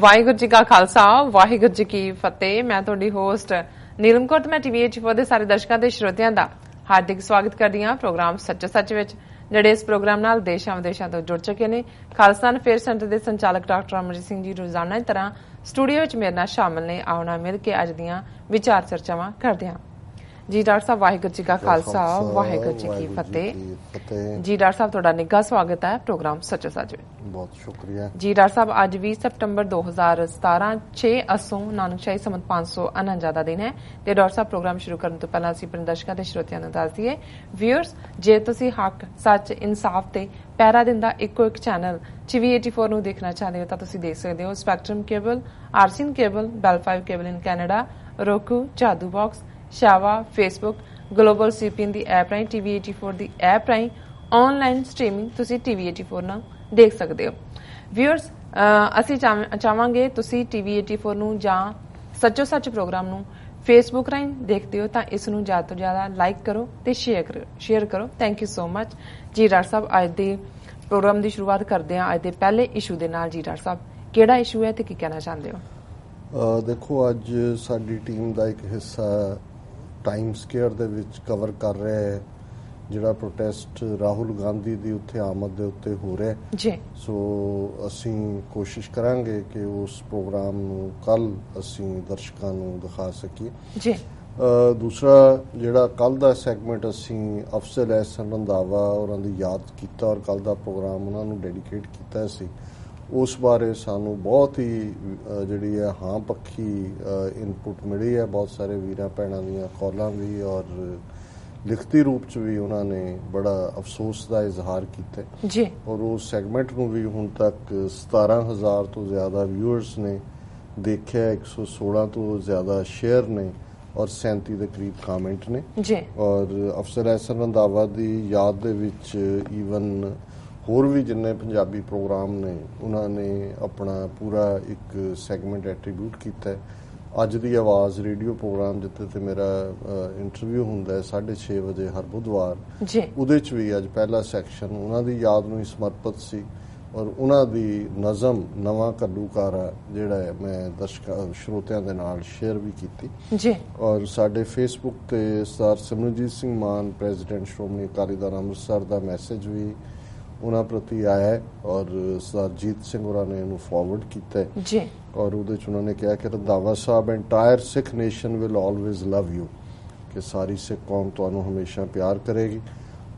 ਵਾਹਿਗੁਰੂ ਜੀ ਕਾ ਖਾਲਸਾ ਵਾਹਿਗੁਰੂ ਜੀ ਕੀ ਫਤਿਹ। ਮੈਂ ਤੁਹਾਡੀ ਹੋਸਟ ਨੀਲਮ ਕੌਰ ਤੇ ਮੈਂ ਟੀਵੀ 84 ਦੇ ਸਾਰੇ ਦਰਸ਼ਕਾਂ ਤੇ ਸਰੋਤਿਆਂ ਦਾ ਹਾਰਦਿਕ ਸਵਾਗਤ ਕਰਦੀ ਹਾਂ ਪ੍ਰੋਗਰਾਮ ਸੱਚੋ ਸੱਚ ਵਿੱਚ, ਜਿਹੜੇ ਇਸ ਪ੍ਰੋਗਰਾਮ ਨਾਲ ਦੇਸ਼ਾਂ ਵਿਦੇਸ਼ਾਂ ਤੋਂ ਜੁੜ ਚੁੱਕੇ ਨੇ। ਖਾਲਸਾ ਅਫੇਅਰ ਸੈਂਟਰ ਦੇ ਸੰਚਾਲਕ ਡਾਕਟਰ ਅਮਰਜੀਤ ਸਿੰਘ ਜੀ ਰੋਜ਼ਾਨਾ ਦੀ ਤਰ੍ਹਾਂ ਸਟੂਡੀਓ ਵਿੱਚ ਮੇਰੇ ਨਾਲ ਸ਼ਾਮਲ ਨੇ। ਆਉਣਾ ਮਿਲ ਕੇ ਅੱਜ ਦੀਆਂ ਵਿਚਾਰ ਚਰਚਾਵਾਂ ਕਰਦੇ ਹਾਂ। ਜੀ ਡਾਕਟਰ ਸਾਹਿਬ ਵਾਹਿਗੁਰੂ ਜੀ ਕਾ ਖਾਲਸਾ ਵਾਹਿਗੁਰੂ ਜੀ ਕੀ ਫਤਿਹ। ਜੀ ਡਾਕਟਰ ਸਾਹਿਬ ਤੁਹਾਡਾ ਨਿੱਘਾ ਸਵਾਗਤ ਹੈ ਪ੍ਰੋਗਰਾਮ ਸੱਚੋ ਸੱਚ ਵਿੱਚ। ਬਹੁਤ ਸ਼ੁਕਰੀਆ ਜੀ ਡਾਕਟਰ ਸਾਹਿਬ। ਅੱਜ 20 ਸਤੰਬਰ 2017 6 असों ਨਾਨਕਸ਼ਾਹੀ ਸੰਮਤ 549 ਦਾ ਦਿਨ ਹੈ ਤੇ ਡਾਕਟਰ ਸਾਹਿਬ ਪ੍ਰੋਗਰਾਮ ਸ਼ੁਰੂ ਕਰਨ ਤੋਂ ਪਹਿਲਾਂ ਅਸੀਂ ਆਪਣੇ ਦਰਸ਼ਕਾਂ ਤੇ ਸਰੋਤਿਆਂ ਨੂੰ ਦੱਸ ਦਈਏ ਵਿਊਅਰਸ, ਜੇ ਤੁਸੀਂ ਹੱਕ ਸੱਚ ਇਨਸਾਫ ਤੇ ਪੈਰਾ ਦਿੰਦਾ ਇੱਕੋ ਇੱਕ ਚੈਨਲ ਟੀਵੀ 84 ਨੂੰ ਦੇਖਣਾ ਚਾਹੁੰਦੇ ਹੋ ਤਾਂ ਤੁਸੀਂ ਦੇਖ ਸਕਦੇ ਹੋ spectrum cable, RCN cable, Bell 5 cable in Canada, roku, Jadoo box, Shaw, Facebook, global CPN ਦੀ ਐਪ ਰਾਹੀਂ, ਟੀਵੀ 84 ਦੀ ਐਪ ਰਾਹੀਂ ਆਨਲਾਈਨ ਸਟ੍ਰੀਮਿੰਗ ਤੁਸੀਂ ਟੀਵੀ 84 ਨਾਲ ਦੇਖ ਸਕਦੇ ਹੋ। ਵਿਊਅਰਸ, ਅਸੀਂ ਚਾਹਾਂਗੇ ਤੁਸੀਂ ਟੀਵੀ 84 ਨੂੰ ਜਾਂ ਸੱਚੋ ਸੱਚ ਪ੍ਰੋਗਰਾਮ ਨੂੰ ਫੇਸਬੁੱਕ ਰਾਹੀਂ ਦੇਖਦੇ ਹੋ ਤਾਂ ਇਸ ਨੂੰ ਜ਼ਿਆਦਾ ਤੋਂ ਜ਼ਿਆਦਾ ਲਾਈਕ ਕਰੋ ਤੇ ਸ਼ੇਅਰ ਕਰੋ। Thank you so much. ਜੀ ਡਾਕਟਰ ਸਾਹਿਬ, ਅੱਜ ਦੇ ਪ੍ਰੋਗਰਾਮ ਦੀ ਸ਼ੁਰੂਆਤ ਕਰਦੇ ਹਾਂ ਅੱਜ ਦੇ ਪਹਿਲੇ ਇਸ਼ੂ ਦੇ ਨਾਲ। ਜੀ ਡਾਕਟਰ ਸਾਹਿਬ, ਕਿਹੜਾ ਇਸ਼ੂ ਹੈ ਤੇ ਕੀ ਕਹਿਣਾ ਚਾਹੁੰਦੇ ਹੋ? ਦੇਖੋ, ਅੱਜ ਸਾਡੀ ਟੀਮ ਦਾ ਇੱਕ ਹਿੱਸਾ ਟਾਈਮ ਸਕੁਏਅਰ ਦੇ ਵਿੱਚ ਕਵਰ ਕਰ ਰਿਹਾ ਹੈ ਜਿਹੜਾ ਪ੍ਰੋਟੈਸਟ ਰਾਹੁਲ ਗਾਂਧੀ ਦੀ ਉੱਥੇ ਆਮਦ ਦੇ ਉੱਤੇ ਹੋ ਰਿਹਾ ਜੀ। ਸੋ ਅਸੀਂ ਕੋਸ਼ਿਸ਼ ਕਰਾਂਗੇ ਕਿ ਉਸ ਪ੍ਰੋਗਰਾਮ ਨੂੰ ਕੱਲ ਅਸੀਂ ਦਰਸ਼ਕਾਂ ਨੂੰ ਦਿਖਾ ਸਕੀਏ ਜੀ। ਦੂਸਰਾ ਜਿਹੜਾ ਕੱਲ ਦਾ ਸੈਗਮੈਂਟ ਅਸੀਂ ਅਫਜ਼ਲ ਅਹਿਸਨ ਰੰਧਾਵਾ ਉਹਨਾਂ ਦੀ ਯਾਦ ਕੀਤਾ ਔਰ ਕੱਲ ਦਾ ਪ੍ਰੋਗਰਾਮ ਉਹਨਾਂ ਨੂੰ ਡੈਡੀਕੇਟ ਕੀਤਾ ਸੀ, ਉਸ ਬਾਰੇ ਸਾਨੂੰ ਬਹੁਤ ਹੀ ਜਿਹੜੀ ਹੈ ਹਾਂ ਪੱਖੀ ਇਨਪੁਟ ਮਿਲੀ ਹੈ। ਬਹੁਤ ਸਾਰੇ ਵੀਰਾਂ ਭੈਣਾਂ ਦੀਆਂ ਕਾਲਾਂ ਵੀ ਔਰ ਲਿਖਤੀ ਰੂਪ 'ਚ ਵੀ ਉਹਨਾਂ ਨੇ ਬੜਾ ਅਫਸੋਸ ਦਾ ਇਜ਼ਹਾਰ ਕੀਤਾ ਜੀ। ਔਰ ਉਸ ਸੈਗਮੈਂਟ ਨੂੰ ਵੀ ਹੁਣ ਤੱਕ 17,000 ਤੋਂ ਜ਼ਿਆਦਾ ਵਿਊਅਰਸ ਨੇ ਦੇਖਿਆ, 116 ਤੋਂ ਜ਼ਿਆਦਾ ਸ਼ੇਅਰ ਨੇ ਔਰ 37 ਦੇ ਕਰੀਬ ਕਾਮੈਂਟ ਨੇ ਜੀ। ਔਰ ਅਫਜ਼ਲ ਅਹਿਸਨ ਰੰਧਾਵਾ ਦੀ ਯਾਦ ਦੇ ਵਿੱਚ ਈਵਨ ਹੋਰ ਵੀ ਜਿੰਨੇ ਪੰਜਾਬੀ ਪ੍ਰੋਗਰਾਮ ਨੇ ਉਹਨਾਂ ਨੇ ਆਪਣਾ ਪੂਰਾ ਇੱਕ ਸੈਗਮੈਂਟ ਐਟਰੀਬਿਊਟ ਕੀਤਾ ਹੈ। ਅੱਜ ਦੀ ਆਵਾਜ਼ ਰੇਡੀਓ ਪ੍ਰੋਗਰਾਮ ਜਿੱਥੇ ਤੇ ਮੇਰਾ ਇੰਟਰਵਿਊ ਹੁੰਦਾ ਹੈ 6:30 ਵਜੇ ਹਰ ਬੁੱਧਵਾਰ, ਉਹਦੇ 'ਚ ਵੀ ਅੱਜ ਪਹਿਲਾ ਸੈਕਸ਼ਨ ਉਹਨਾਂ ਦੀ ਯਾਦ ਨੂੰ ਹੀ ਸਮਰਪਿਤ ਸੀ ਔਰ ਉਹਨਾਂ ਦੀ ਨਜ਼ਮ ਨਵਾਂ ਘੱਲੂਕਾਰਾ ਜਿਹੜਾ ਹੈ ਮੈਂ ਦਰਸ਼ਕਾਂ ਸਰੋਤਿਆਂ ਦੇ ਨਾਲ ਸ਼ੇਅਰ ਵੀ ਕੀਤੀ ਜੀ। ਔਰ ਸਾਡੇ ਫੇਸਬੁੱਕ ਤੇ ਸਰਦਾਰ ਸਿਮਰਨਜੀਤ ਸਿੰਘ ਮਾਨ ਪ੍ਰੈਜ਼ੀਡੈਂਟ ਸ਼੍ਰੋਮਣੀ ਅਕਾਲੀ ਦਲ ਅੰਮ੍ਰਿਤਸਰ ਦਾ ਮੈਸੇਜ ਵੀ ਉਹਨਾਂ ਪ੍ਰਤੀ ਆਇਆ ਹੈ ਔਰ ਸਰਦਾਰ ਜੀਤ ਸਿੰਘ ਹੋਰਾਂ ਨੇ ਇਹਨੂੰ ਫਾਰਵਰਡ ਕੀਤਾ ਹੈ ਜੀ। ਔਰ ਉਹਦੇ 'ਚ ਉਹਨਾਂ ਨੇ ਕਿਹਾ ਕਿ ਰੰਧਾਵਾ ਸਾਹਿਬ entire Sikh nation will always love you, ਕਿ ਸਾਰੀ ਸਿੱਖ ਕੌਮ ਤੁਹਾਨੂੰ ਹਮੇਸ਼ਾ ਪਿਆਰ ਕਰੇਗੀ।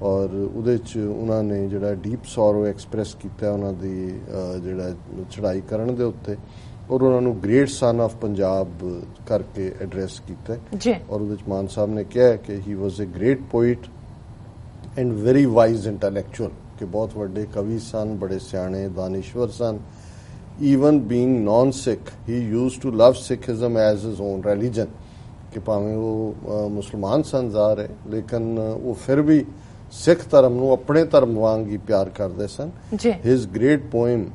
ਔਰ ਉਹਦੇ 'ਚ ਉਹਨਾਂ ਨੇ ਜਿਹੜਾ ਡੀਪ ਸੌਰੋ ਐਕਸਪ੍ਰੈਸ ਕੀਤਾ ਉਹਨਾਂ ਦੀ ਜਿਹੜਾ ਚੜ੍ਹਾਈ ਕਰਨ ਦੇ ਉੱਤੇ ਔਰ ਉਹਨਾਂ ਨੂੰ ਗ੍ਰੇਟ ਸਨ ਆਫ ਪੰਜਾਬ ਕਰਕੇ ਐਡਰੈਸ ਕੀਤਾ ਜੀ। ਔਰ ਉਹਦੇ 'ਚ ਮਾਨ ਸਾਹਿਬ ਨੇ ਕਿਹਾ ਕਿ he was a great poet and very wise intellectual, ਕਿ ਬਹੁਤ ਵੱਡੇ ਕਵੀ ਸਨ, ਬੜੇ ਸਿਆਣੇ ਦਾਨਿਸ਼ਵਰ ਸਨ। Even being non Sikh he used to love Sikhism as his own religion, ਕਿ ਭਾਵੇਂ ਉਹ ਮੁਸਲਮਾਨ ਸਨ ਜ਼ਾਹਰ ਹੈ ਲੇਕਿਨ ਉਹ ਫਿਰ ਵੀ ਸਿੱਖ ਧਰਮ ਨੂੰ ਆਪਣੇ ਧਰਮ ਵਾਂਗ ਹੀ ਪਿਆਰ ਕਰਦੇ ਸਨ। ਹਿਜ਼ ਗ੍ਰੇਟ ਪੋਇਮ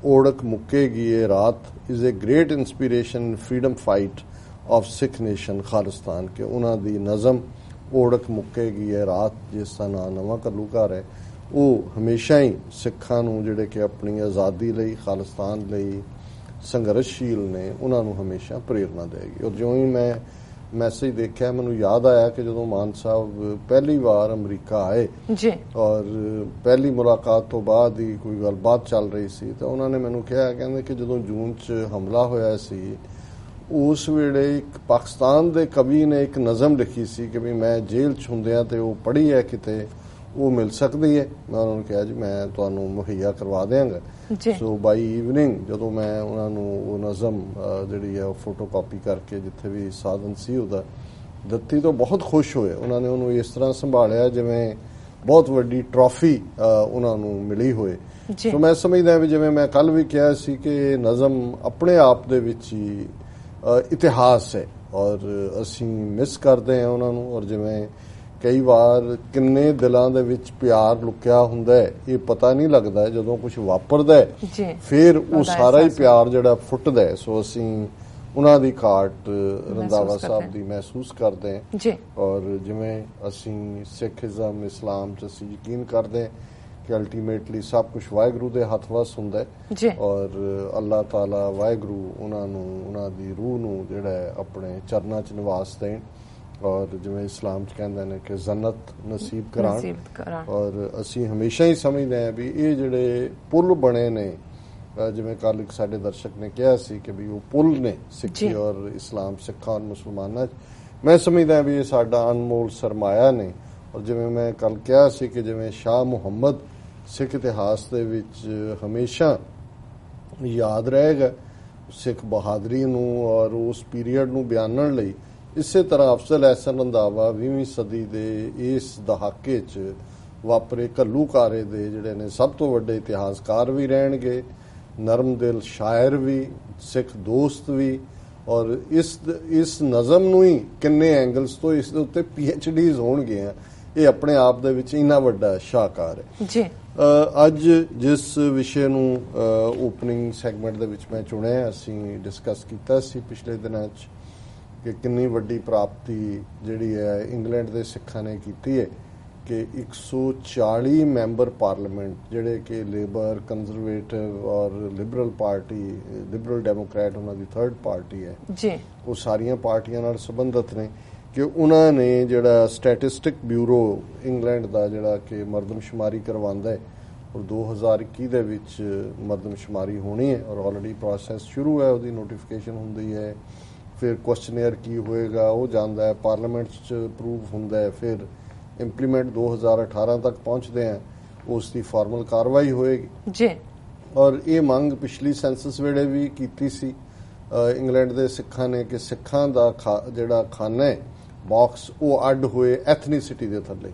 ਓੜਕ ਮੁੱਕੇਗੀ ਇਹ ਰਾਤ is A grade inspiration in freedom fight of Sikh nation Khalistan, ਕਿ ਉਹਨਾਂ ਦੀ ਨਜ਼ਮ ਓੜਕ ਮੁੱਕੇਗੀ ਇਹ ਰਾਤ ਜਿਸ ਦਾ ਨਾਂ ਨਵਾਂ ਘੱਲੂਘਾਰ ਹੈ, ਉਹ ਹਮੇਸ਼ਾ ਹੀ ਸਿੱਖਾਂ ਨੂੰ ਜਿਹੜੇ ਕਿ ਆਪਣੀ ਆਜ਼ਾਦੀ ਲਈ ਖਾਲਿਸਤਾਨ ਲਈ ਸੰਘਰਸ਼ਸ਼ੀਲ ਨੇ ਉਹਨਾਂ ਨੂੰ ਹਮੇਸ਼ਾ ਪ੍ਰੇਰਨਾ ਦੇਗੀ। ਔਰ ਜਿਉਂ ਹੀ ਮੈਂ ਮੈਸੇਜ ਦੇਖਿਆ ਮੈਨੂੰ ਯਾਦ ਆਇਆ ਕਿ ਜਦੋਂ ਮਾਨ ਸਾਹਿਬ ਪਹਿਲੀ ਵਾਰ ਅਮਰੀਕਾ ਆਏ ਔਰ ਪਹਿਲੀ ਮੁਲਾਕਾਤ ਤੋਂ ਬਾਅਦ ਹੀ ਕੋਈ ਗੱਲਬਾਤ ਚੱਲ ਰਹੀ ਸੀ ਤਾਂ ਉਹਨਾਂ ਨੇ ਮੈਨੂੰ ਕਿਹਾ, ਕਹਿੰਦੇ ਕਿ ਜਦੋਂ ਜੂਨ 'ਚ ਹਮਲਾ ਹੋਇਆ ਸੀ ਉਸ ਵੇਲੇ ਇੱਕ ਪਾਕਿਸਤਾਨ ਦੇ ਕਵੀ ਨੇ ਇੱਕ ਨਜ਼ਮ ਲਿਖੀ ਸੀ ਕਿ ਵੀ ਮੈਂ ਜੇਲ੍ਹ 'ਚ ਹੁੰਦਿਆਂ ਤੇ ਉਹ ਪੜ੍ਹੀ ਹੈ ਕਿਤੇ, ਉਹ ਮਿਲ ਸਕਦੀ ਹੈ। ਮੈਂ ਉਹਨਾਂ ਨੂੰ ਕਿਹਾ ਜੀ ਮੈਂ ਤੁਹਾਨੂੰ ਮੁਹੱਈਆ ਕਰਵਾ ਦਿਆਂਗਾ। ਸੋ ਬਾਈ ਈਵਨਿੰਗ ਜਦੋਂ ਮੈਂ ਉਹਨਾਂ ਨੂੰ ਉਹ ਨਜ਼ਮ ਜਿਹੜੀ ਹੈ ਉਹ ਫੋਟੋ ਕਾਪੀ ਕਰਕੇ ਜਿੱਥੇ ਵੀ ਸਾਧਨ ਸੀ ਉਹਦਾ ਦਿੱਤੀ ਤਾਂ ਬਹੁਤ ਖੁਸ਼ ਹੋਏ। ਉਹਨਾਂ ਨੇ ਉਹਨੂੰ ਇਸ ਤਰ੍ਹਾਂ ਸੰਭਾਲਿਆ ਜਿਵੇਂ ਬਹੁਤ ਵੱਡੀ ਟਰੋਫੀ ਉਹਨਾਂ ਨੂੰ ਮਿਲੀ ਹੋਏ। ਸੋ ਮੈਂ ਸਮਝਦਾ ਵੀ ਜਿਵੇਂ ਮੈਂ ਕੱਲ ਵੀ ਕਿਹਾ ਸੀ ਕਿ ਨਜ਼ਮ ਆਪਣੇ ਆਪ ਦੇ ਵਿੱਚ ਹੀ ਇਤਿਹਾਸ ਹੈ ਔਰ ਅਸੀਂ ਮਿਸ ਕਰਦੇ ਹਾਂ ਉਹਨਾਂ ਨੂੰ। ਔਰ ਜਿਵੇਂ ਕਈ ਵਾਰ ਕਿੰਨੇ ਦਿਲਾਂ ਦੇ ਵਿੱਚ ਪਿਆਰ ਲੁਕਿਆ ਹੁੰਦਾ ਹੈ ਇਹ ਪਤਾ ਨਹੀਂ ਲੱਗਦਾ, ਜਦੋਂ ਕੁਝ ਵਾਪਰਦਾ ਹੈ ਫਿਰ ਉਹ ਸਾਰਾ ਹੀ ਪਿਆਰ ਜਿਹੜਾ ਫੁੱਟਦਾ ਹੈ। ਸੋ ਅਸੀਂ ਉਹਨਾਂ ਦੀ ਘਾਟ ਰੰਧਾਵਾ ਸਾਹਿਬ ਦੀ ਮਹਿਸੂਸ ਕਰਦੇ ਹਾਂ ਔਰ ਜਿਵੇਂ ਅਸੀਂ ਸਿੱਖੀਜ਼ਮ ਇਸਲਾਮ 'ਚ ਅਸੀਂ ਯਕੀਨ ਕਰਦੇ ਹਾਂ कि अल्टीमेटली सब कुछ वाहगुरू के हथ वस हुंदा है और अल्लाह ताला वाहगुरू उन्हां दी रूह नूं जिहड़ा अपने चरनां च निवास देण और जिवें इस्लाम च कहंदे ने कि जन्नत नसीब कराण और असी हमेशा ही समझदे हैं भी ये जिहड़े पुल बने ने जिवें कल एक साडे दर्शक ने कहा सी कि भी वो पुल ने सिक्खी और इस्लाम सिखां और मुसलमानां मैं समझदा भी ये साडा अनमोल सरमाया ने और जिवें मैं कल कहा सी कि जिवें शाह मुहम्मद सिख इतिहास दे विच हमेशा याद रहेगा सिख बहादरी नूं और उस पीरीयड नूं बयानण लई इसे तरह अफजल एहसन रंधावा 20वीं सदी दे इस दहाके च वापरे घल्लूकारे दे जिहड़े ने सब तो वड्डे इतिहासकार भी रहणगे नरम दिल शायर भी सिख दोस्त भी और इस नज़म नूं ही किन्ने एंगल्स तो इस दे उत्ते PhDs होणगे ये अपने आप दे विच इन्ना वड्डा शाहकार है जी। अज जिस विषय नूं ओपनिंग सैगमेंट दे विच मैं चुनिया असीं डिस्कस कीता सी पिछले दिनां च कि किन्नी वड्डी प्राप्ति जिहड़ी है इंग्लैंड दे सिखां ने कीती है कि 140 मैंबर पार्लीमेंट जिहड़े कि लेबर कंजरवेटिव और लिबरल पार्टी लिबरल डेमोक्रेट उन्हां दी थर्ड पार्टी है जी वो सारियां पार्टियां नाल संबंधित ने कि उन्हां ने जिहड़ा स्टैटिस्टिक ब्यूरो इंग्लैंड दा जिहड़ा कि मरदमशुमारी करवांदा है और 2021 दे विच मरदमशुमारी होनी है और ऑलरेडी प्रोसैस शुरू है उसदी नोटिफिकेशन हुंदी है फिर क्वेश्चनेयर की होएगा वो जांदा है पार्लीमेंट च अप्रूव हुंदा है फिर इंप्लीमेंट 2018 तक पहुंचते हैं उसकी फॉर्मल कार्रवाई होएगी जी और ये मंग पिछली सेंसस वेले भी कीती सी इंग्लैंड दे सिखां ने कि सिखां दा जिहड़ा खाना है बॉक्स वो अड होए एथनीसिटी दे थल्ले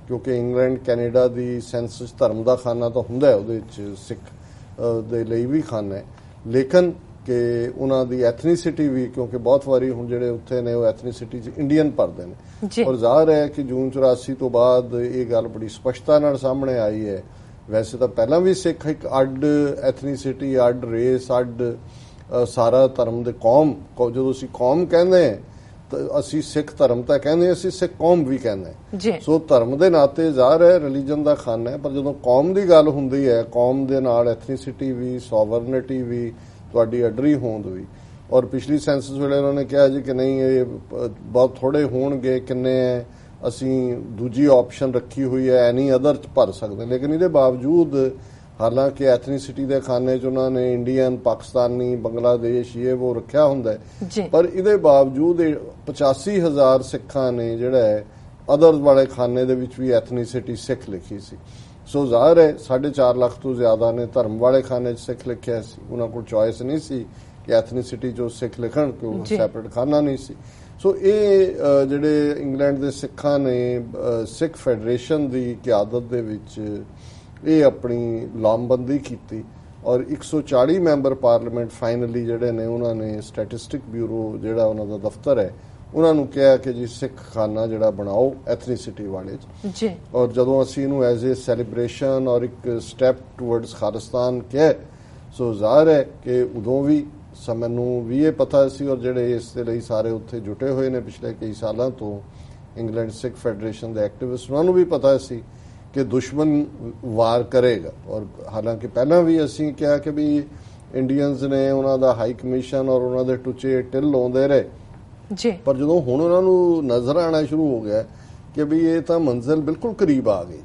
क्योंकि इंग्लैंड कैनेडा दी सेंसस धर्म दा खाना तो हुंदा है उहदे विच सिख दे लई भी खाना है लेकिन कि उन्हां दी एथनीसिटी भी क्योंकि बहुत वारी हुण जिहड़े उत्थे ने वो एथनीसिटी च इंडियन भरदे ने और ज़ाहिर है कि जून 84 तो बाद ये गल बड़ी स्पष्टता नाल सामने आई है वैसे तो पहला भी सिख एक अड एथनीसिटी अड रेस अड सारा धर्म दे कौम जो असीं कौम कहंदे हैं तो असीं सिख धर्म तां कहंदे असीं सिख कौम भी कहंदे सो धर्म दे नाते ज़ाहिर है रिलीजन दा खाना है पर जदों कौम दी गल हुंदी है कौम दे नाल एथनीसिटी भी सॉवरनिटी भी तुहाडी अडरी होंद भी और पिछली सेंसस वेले उन्होंने कहा जी कि नहीं ये बहुत थोड़े होणगे किन्ने है असीं दूजी ऑप्शन रखी हुई है एनी अदर च भर सकते लेकिन इहदे बावजूद हालांकि एथनीसिटी दे खाने च उन्होंने इंडियन पाकिस्तानी बांग्लादेश ये वो रखा हुंदा है पर इहदे बावजूद 85,000 सिखां ने जिहड़ा है अदर वाले खाने दे विच भी एथनीसिटी सिख लिखी सी सो ज़ाहिर है 4.5 लाख तो ज्यादा ने धर्म वाले खाने च सिख लिखिया सी उन्हां कोल चॉइस नहीं सी कि एथनीसिटी जो सिख लिखण क्यों सैपरेट खाना नहीं सी सो ये जिहड़े इंग्लैंड दे सिखां ने सिख फैडरेशन दी क़यादत दे विच ये अपनी लामबंदी कीती और 140 मैंबर पार्लीमेंट फाइनली जिहड़े ने उन्होंने स्टैटिस्टिक ब्यूरो जिहड़ा उन्हां दा दफ्तर है उन्होंने कहा कि जी सिख खाना जिहड़ा बनाओ एथनीसिटी वाले जी और जदों असीं इहनूं एज ए सैलीब्रेशन और एक स्टैप टूवर्ड्स खालिस्तान कहा सो ज़ाहिर है कि उदों भी मैनूं भी ये पता सी और जिहड़े इस दे लई सारे उत्थे जुटे हुए ने पिछले कई सालों तो इंग्लैंड सिख फैडरेशन दे एक्टिविस्ट उन्होंने भी पता सी कि दुश्मन वार करेगा और हालांकि पहला भी असीं कहा कि भी इंडियंस ने उन्हां दा हाई कमीशन और उन्हां दे टुचे टिल लाउंदे रहे जी पर जो हुण उन्हां नूं नज़र आना शुरू हो गया कि भी ये तो मंजिल बिल्कुल करीब आ गई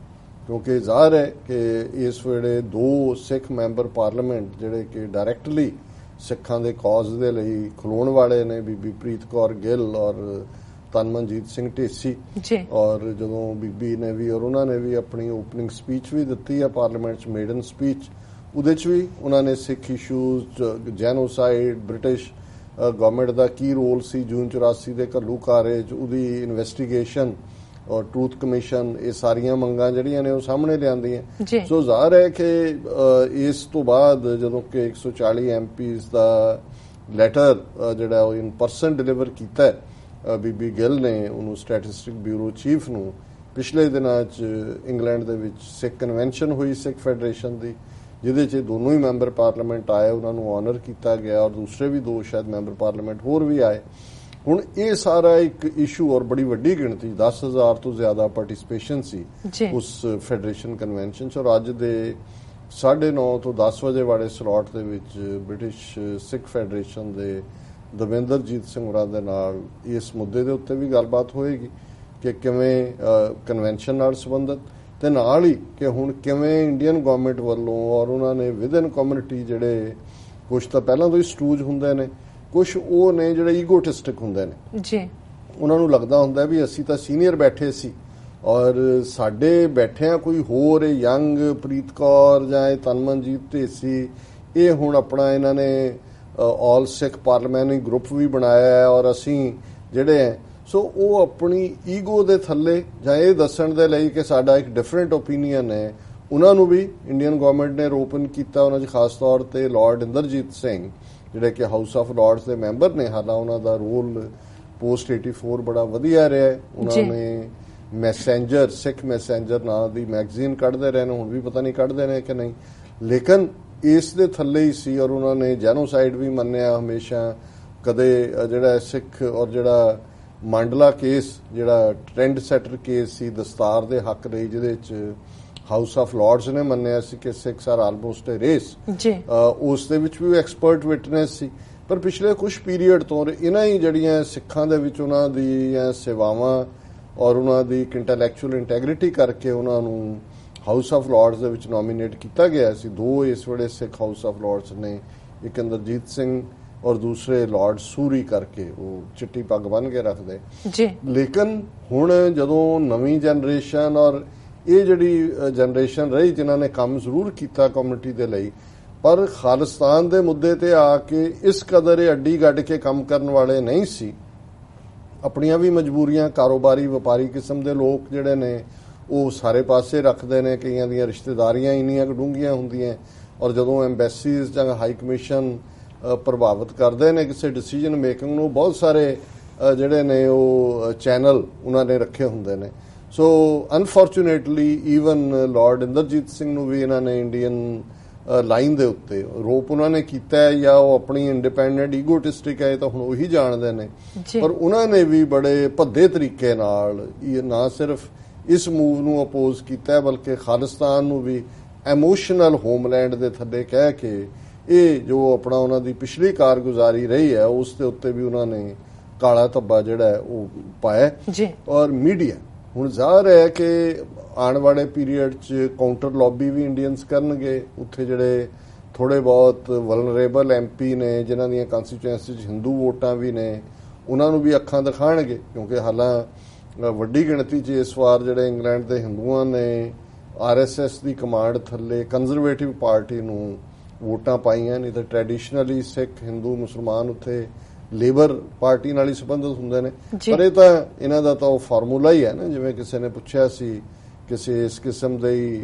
क्योंकि ज़ाहिर है कि इस वेले 2 सिख मैंबर पार्लीमेंट जिहड़े कि डायरैक्टली सिखां दे कॉज दे लई खलोण वाले ने बीबी प्रीत कौर गिल और तनमनजीत सिंह ढेसी और जदों बीबी ने भी और उन्होंने भी अपनी ओपनिंग स्पीच भी दी है पार्लीमेंट च मेडन स्पीच उहदे च भी उन्होंने सिख इशूज जैनोसाइड ब्रिटिश गवर्नमेंट का की रोल सी जून 84 के घल्लूकारे उहदी इन्वेस्टिगेशन और ट्रूथ कमीशन ये सारियां मंगां जिहड़ियां ने वो सामने लियांदियां सो ज़ाहिर है कि इस तो बाद जदों कि 140 MPs का लैटर जिहड़ा इन परसन डिलीवर कीता है बीबी गिल ने उन्होंने स्टैटिस्टिक ब्यूरो चीफ नूं पिछले दिनां च इंग्लैंड दे विच सिख कन्वेंशन हुई सिख फैडरेशन की जिहदे च दोनों ही मैंबर पार्लीमेंट आए उन्होंने ऑनर किया गया और दूसरे भी 2 शायद मैंबर पार्लीमेंट होर भी आए ਹੁਣ ਇਹ ਸਾਰਾ ਇੱਕ ਇਸ਼ੂ ਔਰ ਬੜੀ ਵੱਡੀ ਗਿਣਤੀ 10,000 ਤੋਂ ਜ਼ਿਆਦਾ ਪਾਰਟਿਸਿਪੇਸ਼ਨ ਸੀ ਉਸ ਫੈਡਰੇਸ਼ਨ ਕਨਵੈਨਸ਼ਨ 'ਚ, ਔਰ ਅੱਜ ਦੇ 9:30 ਤੋਂ 10 ਵਜੇ ਵਾਲੇ ਸਲੋਟ ਦੇ ਵਿੱਚ ਬ੍ਰਿਟਿਸ਼ ਸਿੱਖ ਫੈਡਰੇਸ਼ਨ ਦੇ ਦਵਿੰਦਰਜੀਤ ਸਿੰਘ ਹੋਰਾਂ ਦੇ ਨਾਲ ਇਸ ਮੁੱਦੇ ਦੇ ਉੱਤੇ ਵੀ ਗੱਲਬਾਤ ਹੋਏਗੀ ਕਿ ਕਿਵੇਂ ਕਨਵੈਨਸ਼ਨ ਨਾਲ ਸੰਬੰਧਿਤ, ਤੇ ਨਾਲ ਹੀ ਕਿ ਹੁਣ ਕਿਵੇਂ ਇੰਡੀਅਨ ਗਵਰਨਮੈਂਟ ਵੱਲੋਂ ਔਰ ਉਹਨਾਂ ਨੇ ਵਿਦਨ ਕਮਿਊਨਿਟੀ ਜਿਹੜੇ ਕੁਝ ਤਾਂ ਪਹਿਲਾਂ ਤੋਂ ਹੀ ਸਟੂਜ ਹੁੰਦੇ ਨੇ, ਕੁਝ ਉਹ ਨੇ ਜਿਹੜੇ ਈਗੋਟਿਸਟਿਕ ਹੁੰਦੇ ਨੇ ਜੀ, ਉਹਨਾਂ ਨੂੰ ਲੱਗਦਾ ਹੁੰਦਾ ਵੀ ਅਸੀਂ ਤਾਂ ਸੀਨੀਅਰ ਬੈਠੇ ਸੀ ਔਰ ਸਾਡੇ ਬੈਠਿਆਂ ਕੋਈ ਹੋਰ ਯੰਗ ਪ੍ਰੀਤ ਕੌਰ ਜਾਂ ਇਹ ਤਨਮਨਜੀਤ ਢੇਸੀ, ਇਹ ਹੁਣ ਆਪਣਾ ਇਹਨਾਂ ਨੇ ਆਲ ਸਿੱਖ ਪਾਰਲੀਮੈਂਟਰੀ ਗਰੁੱਪ ਵੀ ਬਣਾਇਆ ਹੈ ਔਰ ਅਸੀਂ ਜਿਹੜੇ ਹੈ ਸੋ ਉਹ ਆਪਣੀ ਈਗੋ ਦੇ ਥੱਲੇ ਜਾਂ ਇਹ ਦੱਸਣ ਦੇ ਲਈ ਕਿ ਸਾਡਾ ਇੱਕ ਡਿਫਰੈਂਟ ਓਪੀਨੀਅਨ ਹੈ, ਉਹਨਾਂ ਨੂੰ ਵੀ ਇੰਡੀਅਨ ਗਵਰਨਮੈਂਟ ਨੇ ਰੋਪਨ ਕੀਤਾ। ਉਹਨਾਂ 'ਚ ਖਾਸ ਤੌਰ ਤੇ ਲਾਰਡ ਇੰਦਰਜੀਤ ਸਿੰਘ ਜਿਹੜੇ ਕਿ ਹਾਊਸ ਆਫ ਲਾਰਡਸ ਦੇ ਮੈਂਬਰ ਨੇ, ਹਾਲਾਂ ਉਹਨਾਂ ਦਾ ਰੋਲ ਪੋਸਟ 84 ਬੜਾ ਵਧੀਆ ਰਿਹਾ ਹੈ। ਉਹਨਾਂ ਨੇ ਮੈਸੇਂਜਰ ਸਿੱਖ ਮੈਸੇਂਜਰ ਨਾਂ ਦੀ ਮੈਗਜ਼ੀਨ ਕੱਢਦੇ ਰਹੇ ਨੇ, ਹੁਣ ਵੀ ਪਤਾ ਨਹੀਂ ਕੱਢਦੇ ਨੇ ਕਿ ਨਹੀਂ, ਲੇਕਿਨ ਇਸ ਦੇ ਥੱਲੇ ਹੀ ਸੀ ਔਰ ਉਹਨਾਂ ਨੇ ਜੈਨੋਸਾਈਡ ਵੀ ਮੰਨਿਆ ਹਮੇਸ਼ਾ। ਕਦੇ ਜਿਹੜਾ ਸਿੱਖ ਔਰ ਜਿਹੜਾ ਮੰਡਲਾ ਕੇਸ ਜਿਹੜਾ ਟ੍ਰੈਂਡ ਸੈਟਰ ਕੇਸ ਸੀ ਦਸਤਾਰ ਦੇ ਹੱਕ ਲਈ, ਜਿਹਦੇ ਵਿੱਚ ਹਾਊਸ ਆਫ ਲਾਰਡਸ ਨੇ ਮੰਨਿਆ ਸੀ ਕਿ ਸਿੱਖਸ ਆਰ ਆਲਮੋਸਟ ਅ ਰੇਸ, ਉਸ ਦੇ ਵਿੱਚ ਵੀ ਐਕਸਪਰਟ ਵਿਟਨੈਸ ਸੀ। ਪਰ ਪਿਛਲੇ ਕੁਝ ਪੀਰੀਅਡ ਤੋਂ ਇਹਨਾਂ ਹੀ ਜਿਹੜੀਆਂ ਸਿੱਖਾਂ ਦੇ ਵਿੱਚ ਉਹਨਾਂ ਦੀਆਂ ਸੇਵਾਵਾਂ ਔਰ ਉਹਨਾਂ ਦੀ ਇੱਕ ਇੰਟੈਲੈਕਚੁਅਲ ਇੰਟੈਗ੍ਰਿਟੀ ਕਰਕੇ ਉਹਨਾਂ ਨੂੰ ਹਾਊਸ ਆਫ ਲਾਰਡਸ ਦੇ ਵਿੱਚ ਨੋਮੀਨੇਟ ਕੀਤਾ ਗਿਆ ਸੀ। 2 ਇਸ ਵੇਲੇ ਸਿੱਖ ਹਾਊਸ ਆਫ ਲਾਰਡਸ ਨੇ, ਇੱਕ ਇੰਦਰਜੀਤ ਸਿੰਘ ਔਰ ਦੂਸਰੇ ਲਾਰਡ ਸੂਰੀ ਕਰਕੇ, ਉਹ ਚਿੱਟੀ ਪੱਗ ਬੰਨ੍ਹ ਕੇ ਰੱਖਦੇ ਜੀ। ਲੇਕਿਨ ਹੁਣ ਜਦੋਂ ਨਵੀਂ ਜਨਰੇਸ਼ਨ ਔਰ ਇਹ ਜਿਹੜੀ ਜਨਰੇਸ਼ਨ ਰਹੀ ਜਿਨ੍ਹਾਂ ਨੇ ਕੰਮ ਜ਼ਰੂਰ ਕੀਤਾ ਕਮਿਊਨਿਟੀ ਦੇ ਲਈ, ਪਰ ਖਾਲਿਸਤਾਨ ਦੇ ਮੁੱਦੇ ਤੇ ਆ ਕੇ ਇਸ ਕਦਰ ਇਹ ਅੱਡੀ ਗੱਡ ਕੇ ਕੰਮ ਕਰਨ ਵਾਲੇ ਨਹੀਂ ਸੀ। ਆਪਣੀਆਂ ਵੀ ਮਜਬੂਰੀਆਂ, ਕਾਰੋਬਾਰੀ ਵਪਾਰੀ ਕਿਸਮ ਦੇ ਲੋਕ ਜਿਹੜੇ ਨੇ ਉਹ ਸਾਰੇ ਪਾਸੇ ਰੱਖਦੇ ਨੇ, ਕਈਆਂ ਦੀਆਂ ਰਿਸ਼ਤੇਦਾਰੀਆਂ ਇੰਨੀਆਂ ਡੂੰਘੀਆਂ ਹੁੰਦੀਆਂ ਔਰ ਜਦੋਂ ਐਮਬੈਸੀਜ਼ ਜਾਂ ਹਾਈ ਕਮਿਸ਼ਨ ਪ੍ਰਭਾਵਿਤ ਕਰਦੇ ਨੇ ਕਿਸੇ ਡਿਸੀਜਨ ਮੇਕਿੰਗ ਨੂੰ, ਬਹੁਤ ਸਾਰੇ ਜਿਹੜੇ ਨੇ ਉਹ ਚੈਨਲ ਉਹਨਾਂ ਨੇ ਰੱਖੇ ਹੁੰਦੇ ਨੇ। So unfortunately even Lord Inderjit Singh ਨੂੰ ਵੀ ਇਹਨਾਂ ਨੇ ਇੰਡੀਅਨ ਲਾਈਨ ਦੇ ਉੱਤੇ ਰੋਪ ਉਹਨਾਂ ਨੇ ਕੀਤਾ ਹੈ, ਜਾਂ ਉਹ ਆਪਣੀ ਇੰਡੀਪੈਂਡੈਂਟ ਈਗੋਟਿਸਟਿਕ ਹੈ ਤਾਂ ਹੁਣ ਉਹੀ ਜਾਣਦੇ ਨੇ, ਪਰ ਉਹਨਾਂ ਨੇ ਵੀ ਬੜੇ ਭੱਦੇ ਤਰੀਕੇ ਨਾਲ ਨਾ ਸਿਰਫ ਇਸ ਮੂਵ ਨੂੰ ਅਪੋਜ਼ ਕੀਤਾ ਬਲਕਿ ਖਾਲਿਸਤਾਨ ਨੂੰ ਵੀ ਐਮੋਸ਼ਨਲ ਹੋਮਲੈਂਡ ਦੇ ਥੱਲੇ ਕਹਿ ਕੇ ਇਹ ਜੋ ਆਪਣਾ ਉਹਨਾਂ ਦੀ ਪਿਛਲੀ ਕਾਰਗੁਜ਼ਾਰੀ ਰਹੀ ਹੈ ਉਸ ਦੇ ਉੱਤੇ ਵੀ ਉਹਨਾਂ ਨੇ ਕਾਲਾ ਧੱਬਾ ਜਿਹੜਾ ਉਹ ਪਾਇਆ ਜੀ। ਔਰ ਮੀਡੀਆ ਹੁਣ ਜ਼ਾਹਰ ਹੈ ਕਿ ਆਉਣ ਵਾਲੇ ਪੀਰੀਅਡ 'ਚ ਕਾਊਂਟਰ ਲੌਬੀ ਵੀ ਇੰਡੀਅਨਸ ਕਰਨਗੇ। ਉੱਥੇ ਜਿਹੜੇ ਥੋੜੇ ਬਹੁਤ ਵਲਨਰੇਬਲ ਐਮਪੀ ਨੇ ਜਿਨ੍ਹਾਂ ਦੀਆਂ ਕੰਸਟੀਚੁਐਂਸੀ 'ਚ ਹਿੰਦੂ ਵੋਟਾਂ ਵੀ ਨੇ, ਉਹਨਾਂ ਨੂੰ ਵੀ ਅੱਖਾਂ ਦਿਖਾਣਗੇ, ਕਿਉਂਕਿ ਹਾਲਾਂ ਵੱਡੀ ਗਿਣਤੀ 'ਚ ਇਸ ਵਾਰ ਜਿਹੜੇ ਇੰਗਲੈਂਡ ਦੇ ਹਿੰਦੂਆਂ ਨੇ RSS ਦੀ ਕਮਾਂਡ ਥੱਲੇ ਕੰਜ਼ਰਵੇਟਿਵ ਪਾਰਟੀ ਨੂੰ ਵੋਟਾਂ ਪਾਈਆਂ, ਨਹੀਂ ਤਾਂ ਟ੍ਰੈਡੀਸ਼ਨਲੀ ਸਿੱਖ ਹਿੰਦੂ ਮੁਸਲਮਾਨ ਉੱਥੇ ਲੇਬਰ ਪਾਰਟੀ ਨਾਲ ਹੀ ਸੰਬੰਧਿਤ ਹੁੰਦੇ ਨੇ। ਪਰ ਇਹ ਤਾਂ ਇਹਨਾਂ ਦਾ ਤਾਂ ਉਹ ਫਾਰਮੂਲਾ ਹੀ ਹੈ ਨਾ, ਜਿਵੇਂ ਕਿਸੇ ਨੇ ਪੁੱਛਿਆ ਸੀ ਕਿਸੇ ਇਸ ਕਿਸਮ ਦੇ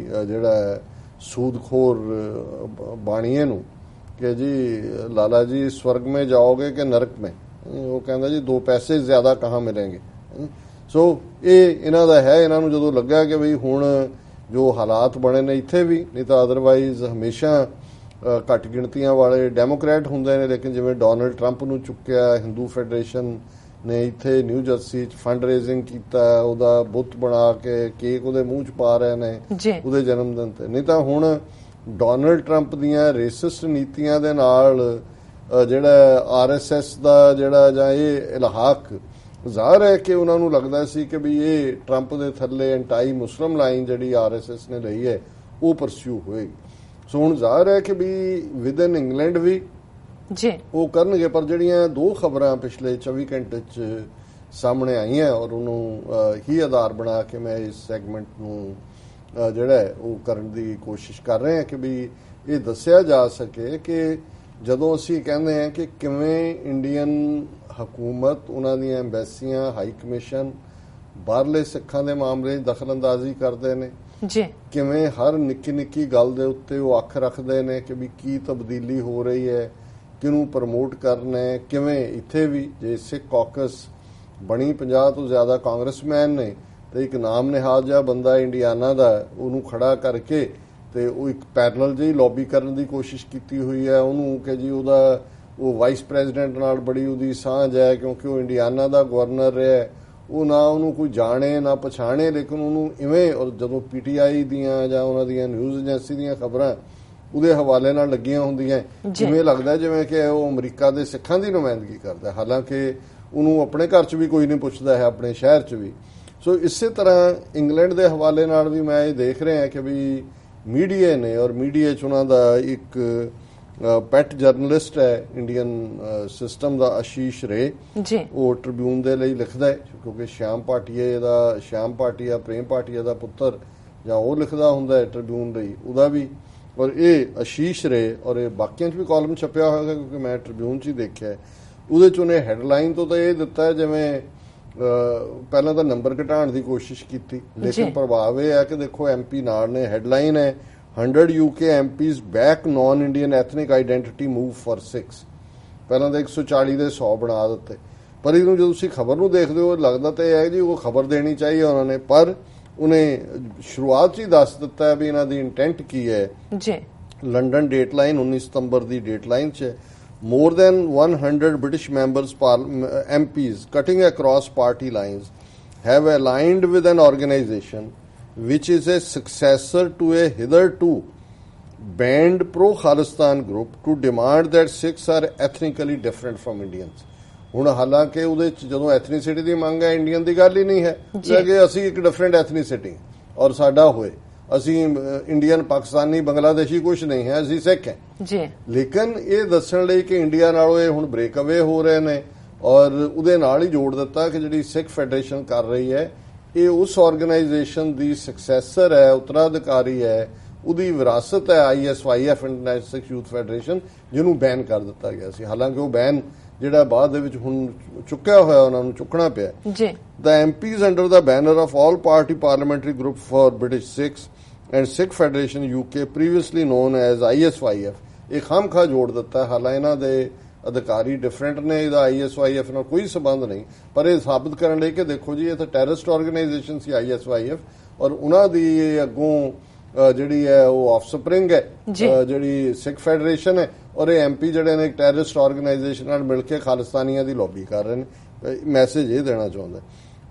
ਜਿਹੜਾ ਸੂਦਖੋਰ ਬਾਣੀਏ ਨੂੰ ਕਿ ਜੀ ਲਾਲਾ ਜੀ ਸਵਰਗ में जाओगे कि नरक में, ਉਹ ਕਹਿੰਦਾ ਜੀ 2 ਪੈਸੇ ਜ਼ਿਆਦਾ ਕਹਾਂ ਮਿਲेंगे। ਸੋ ਇਹ ਇਹਨਾਂ ਦਾ ਹੈ। ਇਹਨਾਂ ਨੂੰ ਜਦੋਂ ਲੱਗਾ ਕਿ ਬਈ ਹੁਣ ਜੋ ਹਾਲਾਤ ਬਣੇ ਨੇ ਇੱਥੇ ਵੀ, ਨਹੀਂ ਤਾਂ ਅਦਰਵਾਈਜ਼ ਹਮੇਸ਼ਾ ਘੱਟ ਗਿਣਤੀਆਂ ਵਾਲੇ ਡੈਮੋਕ੍ਰੈਟ ਹੁੰਦੇ ਨੇ, ਲੇਕਿਨ ਜਿਵੇਂ ਡੋਨਲਡ ਟਰੰਪ ਨੂੰ ਚੁੱਕਿਆ ਹਿੰਦੂ ਫੈਡਰੇਸ਼ਨ ਨੇ ਇੱਥੇ ਨਿਊ ਜਰਸੀ 'ਚ ਫੰਡ ਰੇਜ਼ਿੰਗ ਕੀਤਾ, ਉਹਦਾ ਬੁੱਤ ਬਣਾ ਕੇ ਕੇਕ ਉਹਦੇ ਮੂੰਹ 'ਚ ਪਾ ਰਹੇ ਨੇ ਉਹਦੇ ਜਨਮ ਦਿਨ ਤੇ, ਨਹੀਂ ਤਾਂ ਹੁਣ ਡੋਨਲਡ ਟਰੰਪ ਦੀਆਂ ਰੇਸਿਸਟ ਨੀਤੀਆਂ ਦੇ ਨਾਲ ਜਿਹੜਾ RSS ਦਾ ਜਿਹੜਾ ਜਾਂ ਇਹ ਇਲਹਾਕ ਜ਼ਾਹਰ ਹੈ ਕਿ ਉਹਨਾਂ ਨੂੰ ਲੱਗਦਾ ਸੀ ਕਿ ਵੀ ਇਹ ਟਰੰਪ ਦੇ ਥੱਲੇ ਐਂਟਾਈ ਮੁਸਲਿਮ ਲਾਈਨ ਜਿਹੜੀ RSS ਨੇ ਲਈ ਹੈ ਉਹ ਪਰਸਿਊ ਹੋਏਗੀ। ਸੋ ਹੁਣ ਜ਼ਾਹਰ ਹੈ ਕਿ ਵੀ ਵਿਦਨ ਇੰਗਲੈਂਡ ਵੀ ਜੀ ਉਹ ਕਰਨਗੇ। ਪਰ ਜਿਹੜੀਆਂ 2 ਖਬਰਾਂ ਪਿਛਲੇ 24 ਘੰਟੇ 'ਚ ਸਾਹਮਣੇ ਆਈਆਂ ਔਰ ਉਹਨੂੰ ਹੀ ਆਧਾਰ ਬਣਾ ਕੇ ਮੈਂ ਇਸ ਸੈਗਮੈਂਟ ਨੂੰ ਜਿਹੜਾ ਉਹ ਕਰਨ ਦੀ ਕੋਸ਼ਿਸ਼ ਕਰ ਰਹੇ ਹਾਂ ਕਿ ਵੀ ਇਹ ਦੱਸਿਆ ਜਾ ਸਕੇ ਕਿ ਜਦੋਂ ਅਸੀਂ ਕਹਿੰਦੇ ਹਾਂ ਕਿ ਕਿਵੇਂ ਇੰਡੀਅਨ ਹਕੂਮਤ ਉਹਨਾਂ ਦੀਆਂ ਐਮਬੈਸੀਆਂ ਹਾਈ ਕਮਿਸ਼ਨ ਬਾਹਰਲੇ ਸਿੱਖਾਂ ਦੇ ਮਾਮਲੇ 'ਚ ਦਖਲਅੰਦਾਜ਼ੀ ਕਰਦੇ ਨੇ ਜੀ, ਕਿਵੇਂ ਹਰ ਨਿੱਕੀ ਨਿੱਕੀ ਗੱਲ ਦੇ ਉੱਤੇ ਉਹ ਅੱਖ ਰੱਖਦੇ ਨੇ ਕਿ ਵੀ ਕੀ ਤਬਦੀਲੀ ਹੋ ਰਹੀ ਹੈ, ਕਿਹਨੂੰ ਪ੍ਰਮੋਟ ਕਰਨਾ ਹੈ, ਕਿਵੇਂ ਇੱਥੇ ਵੀ ਜੇ ਸਿੱਖ ਕਾਕਸ ਬਣੀ 50 ਤੋਂ ਜ਼ਿਆਦਾ ਕਾਂਗਰਸਮੈਨ ਨੇ ਤੇ ਇੱਕ ਨਾਮ ਨਿਹਾਦ ਜਿਹਾ ਬੰਦਾ ਇੰਡੀਆਨਾ ਦਾ ਉਹਨੂੰ ਖੜਾ ਕਰਕੇ ਤੇ ਉਹ ਇੱਕ ਪੈਰਲਲ ਜਿਹੀ ਲੌਬੀ ਕਰਨ ਦੀ ਕੋਸ਼ਿਸ਼ ਕੀਤੀ ਹੋਈ ਹੈ ਉਹਨੂੰ ਕਿ ਜੀ ਉਹਦਾ ਉਹ ਵਾਈਸ ਪ੍ਰੈਜ਼ੀਡੈਂਟ ਨਾਲ ਬੜੀ ਉਹਦੀ ਸਾਂਝ ਹੈ ਕਿਉਂਕਿ ਉਹ ਇੰਡੀਆਨਾ ਦਾ ਗਵਰਨਰ ਰਿਹਾ। ਉਹ ਨਾ ਉਹਨੂੰ ਕੋਈ ਜਾਣੇ ਨਾ ਪਛਾਣੇ, ਲੇਕਿਨ ਉਹਨੂੰ ਇਵੇਂ, ਔਰ ਜਦੋਂ PTI ਦੀਆਂ ਜਾਂ ਉਹਨਾਂ ਦੀਆਂ ਨਿਊਜ਼ ਏਜੰਸੀ ਦੀਆਂ ਖਬਰਾਂ ਉਹਦੇ ਹਵਾਲੇ ਨਾਲ ਲੱਗੀਆਂ ਹੁੰਦੀਆਂ, ਜਿਵੇਂ ਲੱਗਦਾ ਜਿਵੇਂ ਕਿ ਉਹ ਅਮਰੀਕਾ ਦੇ ਸਿੱਖਾਂ ਦੀ ਨੁਮਾਇੰਦਗੀ ਕਰਦਾ, ਹਾਲਾਂਕਿ ਉਹਨੂੰ ਆਪਣੇ ਘਰ 'ਚ ਵੀ ਕੋਈ ਨਹੀਂ ਪੁੱਛਦਾ ਹੈ, ਆਪਣੇ ਸ਼ਹਿਰ 'ਚ ਵੀ। ਸੋ ਇਸੇ ਤਰ੍ਹਾਂ ਇੰਗਲੈਂਡ ਦੇ ਹਵਾਲੇ ਨਾਲ ਵੀ ਮੈਂ ਇਹ ਦੇਖ ਰਿਹਾ ਕਿ ਵੀ ਮੀਡੀਆ ਨੇ, ਔਰ ਮੀਡੀਆ 'ਚ ਉਹਨਾਂ ਦਾ ਇੱਕ ਪੈਟ ਜਰਨਲਿਸਟ ਹੈ ਇੰਡੀਅਨ ਸਿਸਟਮ ਦਾ, ਆਸ਼ੀਸ਼ ਰੇ ਜੀ, ਉਹ ਟ੍ਰਿਬਿਊਨ ਦੇ ਲਈ ਲਿਖਦਾ ਹੈ ਕਿਉਂਕਿ ਸ਼ਿਆਮ ਭਾਟੀਆ ਪ੍ਰੇਮ ਭਾਟੀਆ ਦਾ ਪੁੱਤਰ ਜਾਂ ਉਹ ਲਿਖਦਾ ਹੁੰਦਾ ਹੈ ਟ੍ਰਿਬਿਊਨ ਲਈ, ਉਹਦਾ ਵੀ। ਔਰ ਇਹ ਆਸ਼ੀਸ਼ ਰੇ, ਔਰ ਇਹ ਬਾਕੀਆਂ 'ਚ ਵੀ ਕਾਲਮ ਛਪਿਆ ਹੋਏਗਾ ਕਿਉਂਕਿ ਮੈਂ ਟ੍ਰਿਬਿਊਨ 'ਚ ਹੀ ਦੇਖਿਆ। ਉਹਦੇ 'ਚ ਉਹਨੇ ਹੈਡਲਾਈਨ ਤੋਂ ਤਾਂ ਇਹ ਦਿੱਤਾ ਹੈ ਜਿਵੇਂ ਪਹਿਲਾਂ ਤਾਂ ਨੰਬਰ ਘਟਾਉਣ ਦੀ ਕੋਸ਼ਿਸ਼ ਕੀਤੀ, ਲੇਕਿਨ ਪ੍ਰਭਾਵ ਇਹ ਹੈ ਕਿ ਦੇਖੋ MP ਨਾਲ ਨੇ, ਹੈਡਲਾਈਨ ਹੈ 100 UK MPs back non-Indian ethnic identity move for 6। ਪਹਿਲਾਂ ਤਾਂ 140 ਦੇ 100 ਬਣਾ ਦਿੱਤੇ, ਪਰ ਇਹਨੂੰ ਜਦੋਂ ਤੁਸੀਂ ਖਬਰ ਨੂੰ ਦੇਖਦੇ ਹੋ ਲੱਗਦਾ ਤਾਂ ਇਹ ਹੈ ਜੀ ਉਹ ਖਬਰ ਦੇਣੀ ਚਾਹੀਏ ਉਹਨਾਂ ਨੇ, ਪਰ ਉਹਨੇ ਸ਼ੁਰੂਆਤ 'ਚ ਹੀ ਦੱਸ ਦਿੱਤਾ ਹੈ ਵੀ ਇਹਨਾਂ ਦੀ ਇੰਟੈਂਟ ਕੀ ਹੈ ਜੀ। ਲੰਡਨ ਡੇਟਲਾਈਨ 19 ਸਤੰਬਰ ਦੀ ਡੇਟਲਾਈਨ 'ਚ more than 100 British members MPs cutting across party lines have aligned with an organization which is a successor to a hitherto banned pro-Khalistan group to demand that Sikhs are ethnically different from Indians। ਹੁਣ ਹਾਲਾਂਕਿ ਉਹਦੇ 'ਚ ਜਦੋਂ ਐਥਨੀਸਿਟੀ ਦੀ ਮੰਗ ਹੈ, Indian ਦੀ ਗੱਲ ਹੀ ਨਹੀਂ ਹੈ ਕਿ ਅਸੀਂ ਇੱਕ ਡਿਫਰੈਂਟ ਐਥਨੀਸਿਟੀ ਔਰ ਸਾਡਾ ਹੋਏ, ਅਸੀਂ ਇੰਡੀਅਨ ਪਾਕਿਸਤਾਨੀ ਬੰਗਲਾਦੇਸ਼ੀ ਕੁਝ ਨਹੀਂ ਹੈ, ਅਸੀਂ ਸਿੱਖ ਹੈ ਜੀ। ਲੇਕਿਨ ਇਹ ਦੱਸਣ ਲਈ ਕਿ ਇੰਡੀਆ ਨਾਲੋਂ ਇਹ ਹੁਣ ਬ੍ਰੇਕ ਅਵੇ ਹੋ ਰਹੇ ਨੇ, ਔਰ ਉਹਦੇ ਨਾਲ ਹੀ ਜੋੜ ਦਿੱਤਾ ਕਿ ਜਿਹੜੀ ਸਿੱਖ ਫੈਡਰੇਸ਼ਨ ਕਰ ਰਹੀ ਹੈ ਇਹ ਉਸ ਆਰਗੇਨਾਈਜੇਸ਼ਨ ਦੀ ਸਕਸੈਸਰ ਹੈ, ਉੱਤਰਾਧਿਕਾਰੀ ਹੈ, ਉਹਦੀ ਵਿਰਾਸਤ ਹੈ ISYF ਇੰਟਰਨੈਸ਼ਨਲ ਸਿੱਖ ਯੂਥ ਫੈਡਰੇਸ਼ਨ, ਜਿਹਨੂੰ ਬੈਨ ਕਰ ਦਿੱਤਾ ਗਿਆ ਸੀ। ਹਾਲਾਂਕਿ ਉਹ ਬੈਨ ਜਿਹੜਾ ਬਾਅਦ ਦੇ ਵਿੱਚ ਹੁਣ ਚੁੱਕਿਆ ਹੋਇਆ, ਉਹਨਾਂ ਨੂੰ ਚੁੱਕਣਾ ਪਿਆ ਜੀ। The MPs under the banner of All Party Parliamentary Group for British Sikhs and Sikh Federation UK previously known as ISYF, ਇਹ ਖਾਮਖਾ ਜੋੜ ਦਿੱਤਾ। ਹਾਲਾਂ ਇਹਨਾਂ ਦੇ ਅਧਿਕਾਰੀ ਡਿਫਰੈਂਟ ਨੇ, ਇਹਦਾ ISYF ਨਾਲ ਕੋਈ ਸੰਬੰਧ ਨਹੀਂ, ਪਰ ਇਹ ਸਾਬਤ ਕਰਨ ਲਈ ਕਿ ਦੇਖੋ ਜੀ ਇਹ ਤਾਂ ਟੈਰਰਿਸਟ ਆਰਗੇਨਾਈਜੇਸ਼ਨ ਸੀ ISYF, ਔਰ ਉਹਨਾਂ ਦੀ ਅੱਗੋਂ ਜਿਹੜੀ ਹੈ ਉਹ ਆਫਸਪ੍ਰਿੰਗ ਹੈ ਜਿਹੜੀ ਸਿੱਖ ਫੈਡਰੇਸ਼ਨ ਹੈ, ਔਰ ਇਹ MP ਜਿਹੜੇ ਨੇ ਟੈਰਰਿਸਟ ਆਰਗੇਨਾਈਜੇਸ਼ਨ ਨਾਲ ਮਿਲ ਕੇ ਖਾਲਿਸਤਾਨੀਆਂ ਦੀ ਲੌਬੀ ਕਰ ਰਹੇ ਨੇ। ਮੈਸੇਜ ਇਹ ਦੇਣਾ ਚਾਹੁੰਦਾ,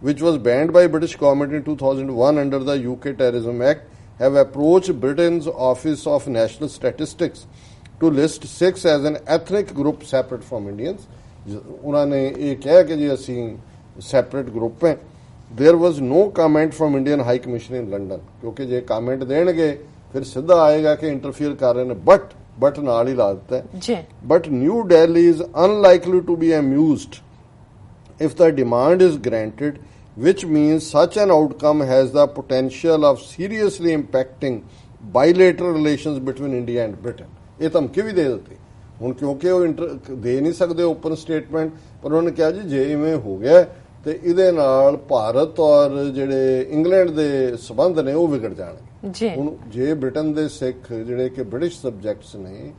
which was banned by British government in 2001 under the UK Terrorism Act, have approached Britain's Office of National Statistics to list Sikhs as an ethnic group separate from Indians। ਉਹਨਾਂ ਨੇ ਇਹ ਕਿਹਾ ਕਿ ਜੀ ਅਸੀਂ separate group ਹੈ। There was no comment from Indian High Commission in London, ਕਿਉਂਕਿ ਜੇ comment ਦੇਣਗੇ ਫਿਰ ਸਿੱਧਾ ਆਏਗਾ ਕਿ ਇੰਟਰਫੀਅਰ ਕਰ ਰਹੇ ਨੇ, ਬਟ ਨਾਲ ਹੀ ਲਾ ਦਿੱਤਾ ਜੀ। But New Delhi is unlikely to be amused if the demand is granted, which means such an outcome has the potential of seriously impacting bilateral relations between India and Britain। ਇਹ ਧਮਕੀ ਵੀ ਦੇ ਦਿੱਤੀ ਹੁਣ, ਕਿਉਂਕਿ ਉਹ ਦੇ ਨਹੀਂ ਸਕਦੇ ਓਪਨ ਸਟੇਟਮੈਂਟ, ਪਰ ਉਹਨਾਂ ਨੇ ਕਿਹਾ ਜੀ ਜੇ ਇਵੇਂ ਹੋ ਗਿਆ ਤੇ ਇਹਦੇ ਨਾਲ ਭਾਰਤ ਔਰ ਜਿਹੜੇ ਇੰਗਲੈਂਡ ਦੇ ਸਬੰਧ ਨੇ ਉਹ ਵਿਗੜ ਜਾਣਗੇ। ਹੁਣ ਜੇ ਬ੍ਰਿਟਨ ਦੇ ਸਿੱਖ ਜਿਹੜੇ ਕਿ ਬ੍ਰਿਟਿਸ਼ ਸਬਜੈਕਟਸ ਨੇ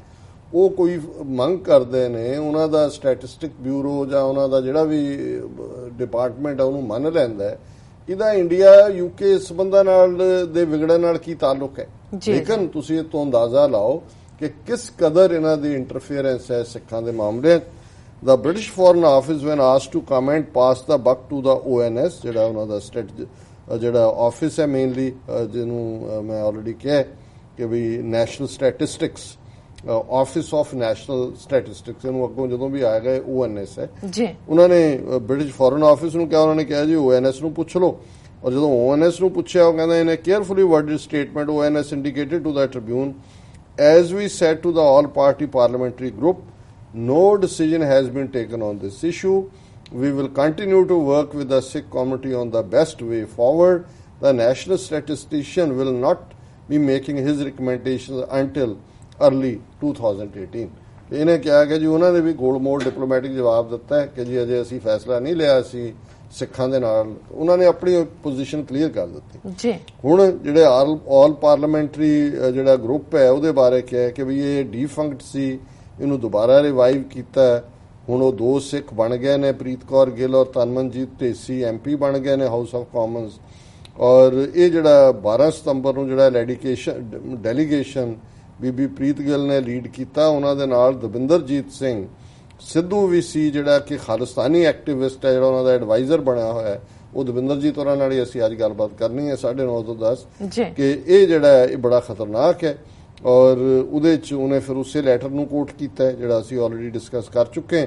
ਉਹ ਕੋਈ ਮੰਗ ਕਰਦੇ ਨੇ, ਉਹਨਾਂ ਦਾ ਸਟੈਟਿਸਟਿਕ ਬਿਊਰੋ ਜਾਂ ਉਹਨਾਂ ਦਾ ਜਿਹੜਾ ਵੀ ਡਿਪਾਰਟਮੈਂਟ ਆ ਉਹਨੂੰ ਮੰਨ ਲੈਂਦਾ, ਇਹਦਾ ਇੰਡੀਆ UK ਸਬੰਧਾਂ ਨਾਲ ਦੇ ਵਿਗੜਨ ਨਾਲ ਕੀ ਤਾਲੁਕ ਹੈ। ਲੇਕਿਨ ਤੁਸੀਂ ਇਹ ਤੋਂ ਅੰਦਾਜ਼ਾ ਲਾਓ ਕਿ ਕਿਸ ਕਦਰ ਇਹਨਾਂ ਦੀ ਇੰਟਰਫੀਅਰੈਂਸ ਹੈ ਸਿੱਖਾਂ ਦੇ ਮਾਮਲੇ। The British Foreign Office, when asked to comment, passed the buck to the ONS, ਜਿਹੜਾ ਉਹਨਾਂ ਦਾ ਜਿਹੜਾ ਆਫਿਸ ਹੈ ਮੇਨਲੀ, ਜਿਹਨੂੰ ਮੈਂ ਆਲਰੇਡੀ ਕਿਹਾ ਕਿ ਵੀ national statistics, office of national statistics, ਇਹਨੂੰ ਅੱਗੋਂ ਜਦੋਂ ਵੀ ਆਏਗਾ ONS ਹੈ ਜੀ। ਉਹਨਾਂ ਨੇ ਬ੍ਰਿਟਿਸ਼ ਫੋਰਨ ਆਫਿਸ ਨੂੰ ਕਿਹਾ, ਉਹਨਾਂ ਨੇ ਕਿਹਾ ਜੀ ONS ਨੂੰ ਪੁੱਛ ਲਓ, ਔਰ ਜਦੋਂ ONS ਨੂੰ ਪੁੱਛਿਆ ਉਹ ਕਹਿੰਦਾ ਇਹਨੇ carefully worded statement ONS indicated to the Tribune, as we said to the all party parliamentary group, no decision has been taken on this issue. We will continue to work with the Sikh community on the best way forward. The national statistician will not be making his recommendations until early 2018। ਇਹਨੇ ਕਿਹਾ ਕਿ ਜੀ ਉਹਨਾਂ ਨੇ ਵੀ ਗੋਲ ਮੋੜ diplomatic ਜਵਾਬ ਦਿੱਤਾ ਹੈ ਕਿ ਜੀ ਅਜੇ ਅਸੀਂ ਫੈਸਲਾ ਨਹੀਂ ਲਿਆ, ਅਸੀਂ ਸਿੱਖਾਂ ਦੇ ਨਾਲ, ਉਹਨਾਂ ਨੇ ਆਪਣੀ ਪੋਜੀਸ਼ਨ ਕਲੀਅਰ ਕਰ ਦਿੱਤੀ ਜੀ। ਹੁਣ ਜਿਹੜੇ ਆਲ ਪਾਰਲੀਮੈਂਟਰੀ ਜਿਹੜਾ ਗਰੁੱਪ ਹੈ ਉਹਦੇ ਬਾਰੇ ਕਿਹਾ ਕਿ ਵੀ ਇਹ ਡੀਫੰਕਟ ਸੀ, ਇਹਨੂੰ ਦੁਬਾਰਾ ਰਿਵਾਈਵ ਕੀਤਾ। ਹੁਣ ਉਹ 2 ਸਿੱਖ ਬਣ ਗਏ ਨੇ, ਪ੍ਰੀਤ ਕੌਰ ਗਿੱਲ ਔਰ ਤਨਮਨਜੀਤ ਢੇਸੀ MP ਬਣ ਗਏ ਨੇ ਹਾਊਸ ਆਫ ਕਾਮਨਸ। ਔਰ ਇਹ ਜਿਹੜਾ 12 ਸਤੰਬਰ ਨੂੰ ਜਿਹੜਾ ਡੈਲੀਗੇਸ਼ਨ ਬੀਬੀ ਪ੍ਰੀਤ ਗਿੱਲ ਨੇ ਲੀਡ ਕੀਤਾ, ਉਹਨਾਂ ਦੇ ਨਾਲ ਦਵਿੰਦਰਜੀਤ ਸਿੰਘ ਸਿੱਧੂ ਵੀ ਸੀ ਜਿਹੜਾ ਕਿ ਖਾਲਿਸਤਾਨੀ ਐਕਟਿਵਿਸਟ ਹੈ, ਜਿਹੜਾ ਉਹਨਾਂ ਦਾ ਐਡਵਾਈਜ਼ਰ ਬਣਿਆ ਹੋਇਆ ਹੈ। ਉਹ ਦਵਿੰਦਰਜੀਤ ਹੋਰਾਂ ਨਾਲ ਹੀ ਅਸੀਂ ਅੱਜ ਗੱਲਬਾਤ ਕਰਨੀ ਹੈ 9:30 ਤੋਂ 10 ਕਿ ਇਹ ਜਿਹੜਾ ਹੈ ਇਹ ਬੜਾ ਖਤਰਨਾਕ ਹੈ। ਔਰ ਉਹਦੇ 'ਚ ਉਹਨੇ ਫਿਰ ਉਸੇ ਲੈਟਰ ਨੂੰ ਕੋਟ ਕੀਤਾ ਹੈ ਜਿਹੜਾ ਅਸੀਂ ਆਲਰੇਡੀ ਡਿਸਕਸ ਕਰ ਚੁੱਕੇ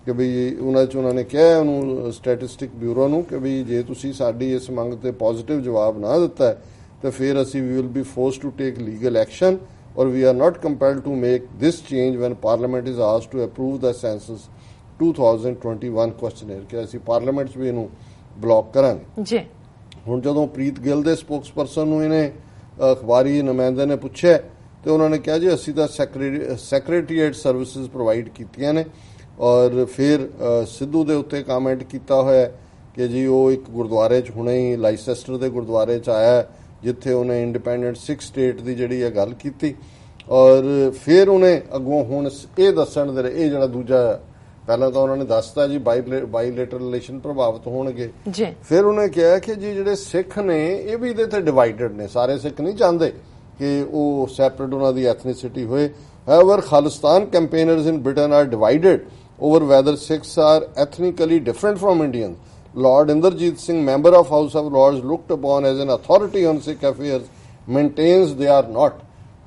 ਕਿ ਵੀ ਉਹਨਾਂ ਨੇ ਕਿਹਾ ਉਹਨੂੰ ਸਟੈਟਿਸਟਿਕ ਬਿਊਰੋ ਨੂੰ ਕਿ ਵੀ ਜੇ ਤੁਸੀਂ ਸਾਡੀ ਇਸ ਮੰਗ ਤੇ ਪੋਜ਼ਿਟਿਵ ਜਵਾਬ ਨਾ ਦਿੱਤਾ ਤਾਂ ਫਿਰ ਅਸੀਂ we will be forced to take legal action or we are not compelled to make this change when parliament is asked to approve the census 2021 questionnaire ਕਿ ਅਸੀਂ ਪਾਰਲੀਮੈਂਟ 'ਚ ਵੀ ਇਹਨੂੰ ਬਲੌਕ ਕਰਾਂਗੇ ਜੀ। ਹੁਣ ਜਦੋਂ ਪ੍ਰੀਤ ਗਿੱਲ ਦੇ ਸਪੋਕਸਪਰਸਨ ਨੂੰ ਇਹਨੇ ਅਖਬਾਰੀ ਨੁਮਾਇੰਦੇ ਨੇ ਪੁੱਛਿਆ ਤੇ ਉਹਨਾਂ ਨੇ ਕਿਹਾ ਜੀ ਅਸੀਂ ਤਾਂ ਸੈਕਟਰੀਏਟ ਸਰਵਿਸਿਜ਼ ਪ੍ਰੋਵਾਈਡ ਕੀਤੀਆਂ ਨੇ। ਔਰ ਫਿਰ ਸਿੱਧੂ ਦੇ ਉੱਤੇ ਕਮੈਂਟ ਕੀਤਾ ਹੋਇਆ ਕਿ ਜੀ ਉਹ ਇੱਕ ਗੁਰਦੁਆਰੇ 'ਚ ਹੁਣੇ ਹੀ ਲਾਈਸੈਸਟਰ ਦੇ ਗੁਰਦੁਆਰੇ 'ਚ ਆਇਆ ਜਿੱਥੇ ਉਹਨੇ ਇੰਡੀਪੈਂਡੈਂਟ ਸਿੱਖ ਸਟੇਟ ਦੀ ਜਿਹੜੀ ਹੈ ਗੱਲ ਕੀਤੀ। ਔਰ ਫਿਰ ਉਹਨੇ ਅੱਗੋਂ ਹੁਣ ਇਹ ਦੱਸਣ ਦੇ ਇਹ ਜਿਹੜਾ ਦੂਜਾ ਪਹਿਲਾਂ ਤਾਂ ਉਹਨਾਂ ਨੇ ਦੱਸਤਾ ਜੀ ਬਾਈਲੇਟਰਲ ਰਿਲੇਸ਼ਨ ਪ੍ਰਭਾਵਿਤ ਹੋਣਗੇ। ਫਿਰ ਉਹਨੇ ਕਿਹਾ ਕਿ ਜੀ ਜਿਹੜੇ ਸਿੱਖ ਨੇ ਇਹ ਵੀ ਇਹਦੇ ਤੇ ਡਿਵਾਈਡਡ ਨੇ, ਸਾਰੇ ਸਿੱਖ ਨਹੀਂ ਚਾਹੁੰਦੇ ਕਿ ਉਹ ਸੈਪਰੇਟ ਉਹਨਾਂ ਦੀ ਐਥਨੀਸਿਟੀ ਹੋਏ। However Khalistan campaigners in Britain are divided over whether Sikhs are ethnically different from Indians. Lord Inderjeet Singh, member of House of Lords, looked upon as an authority on Sikh affairs, maintains they are not.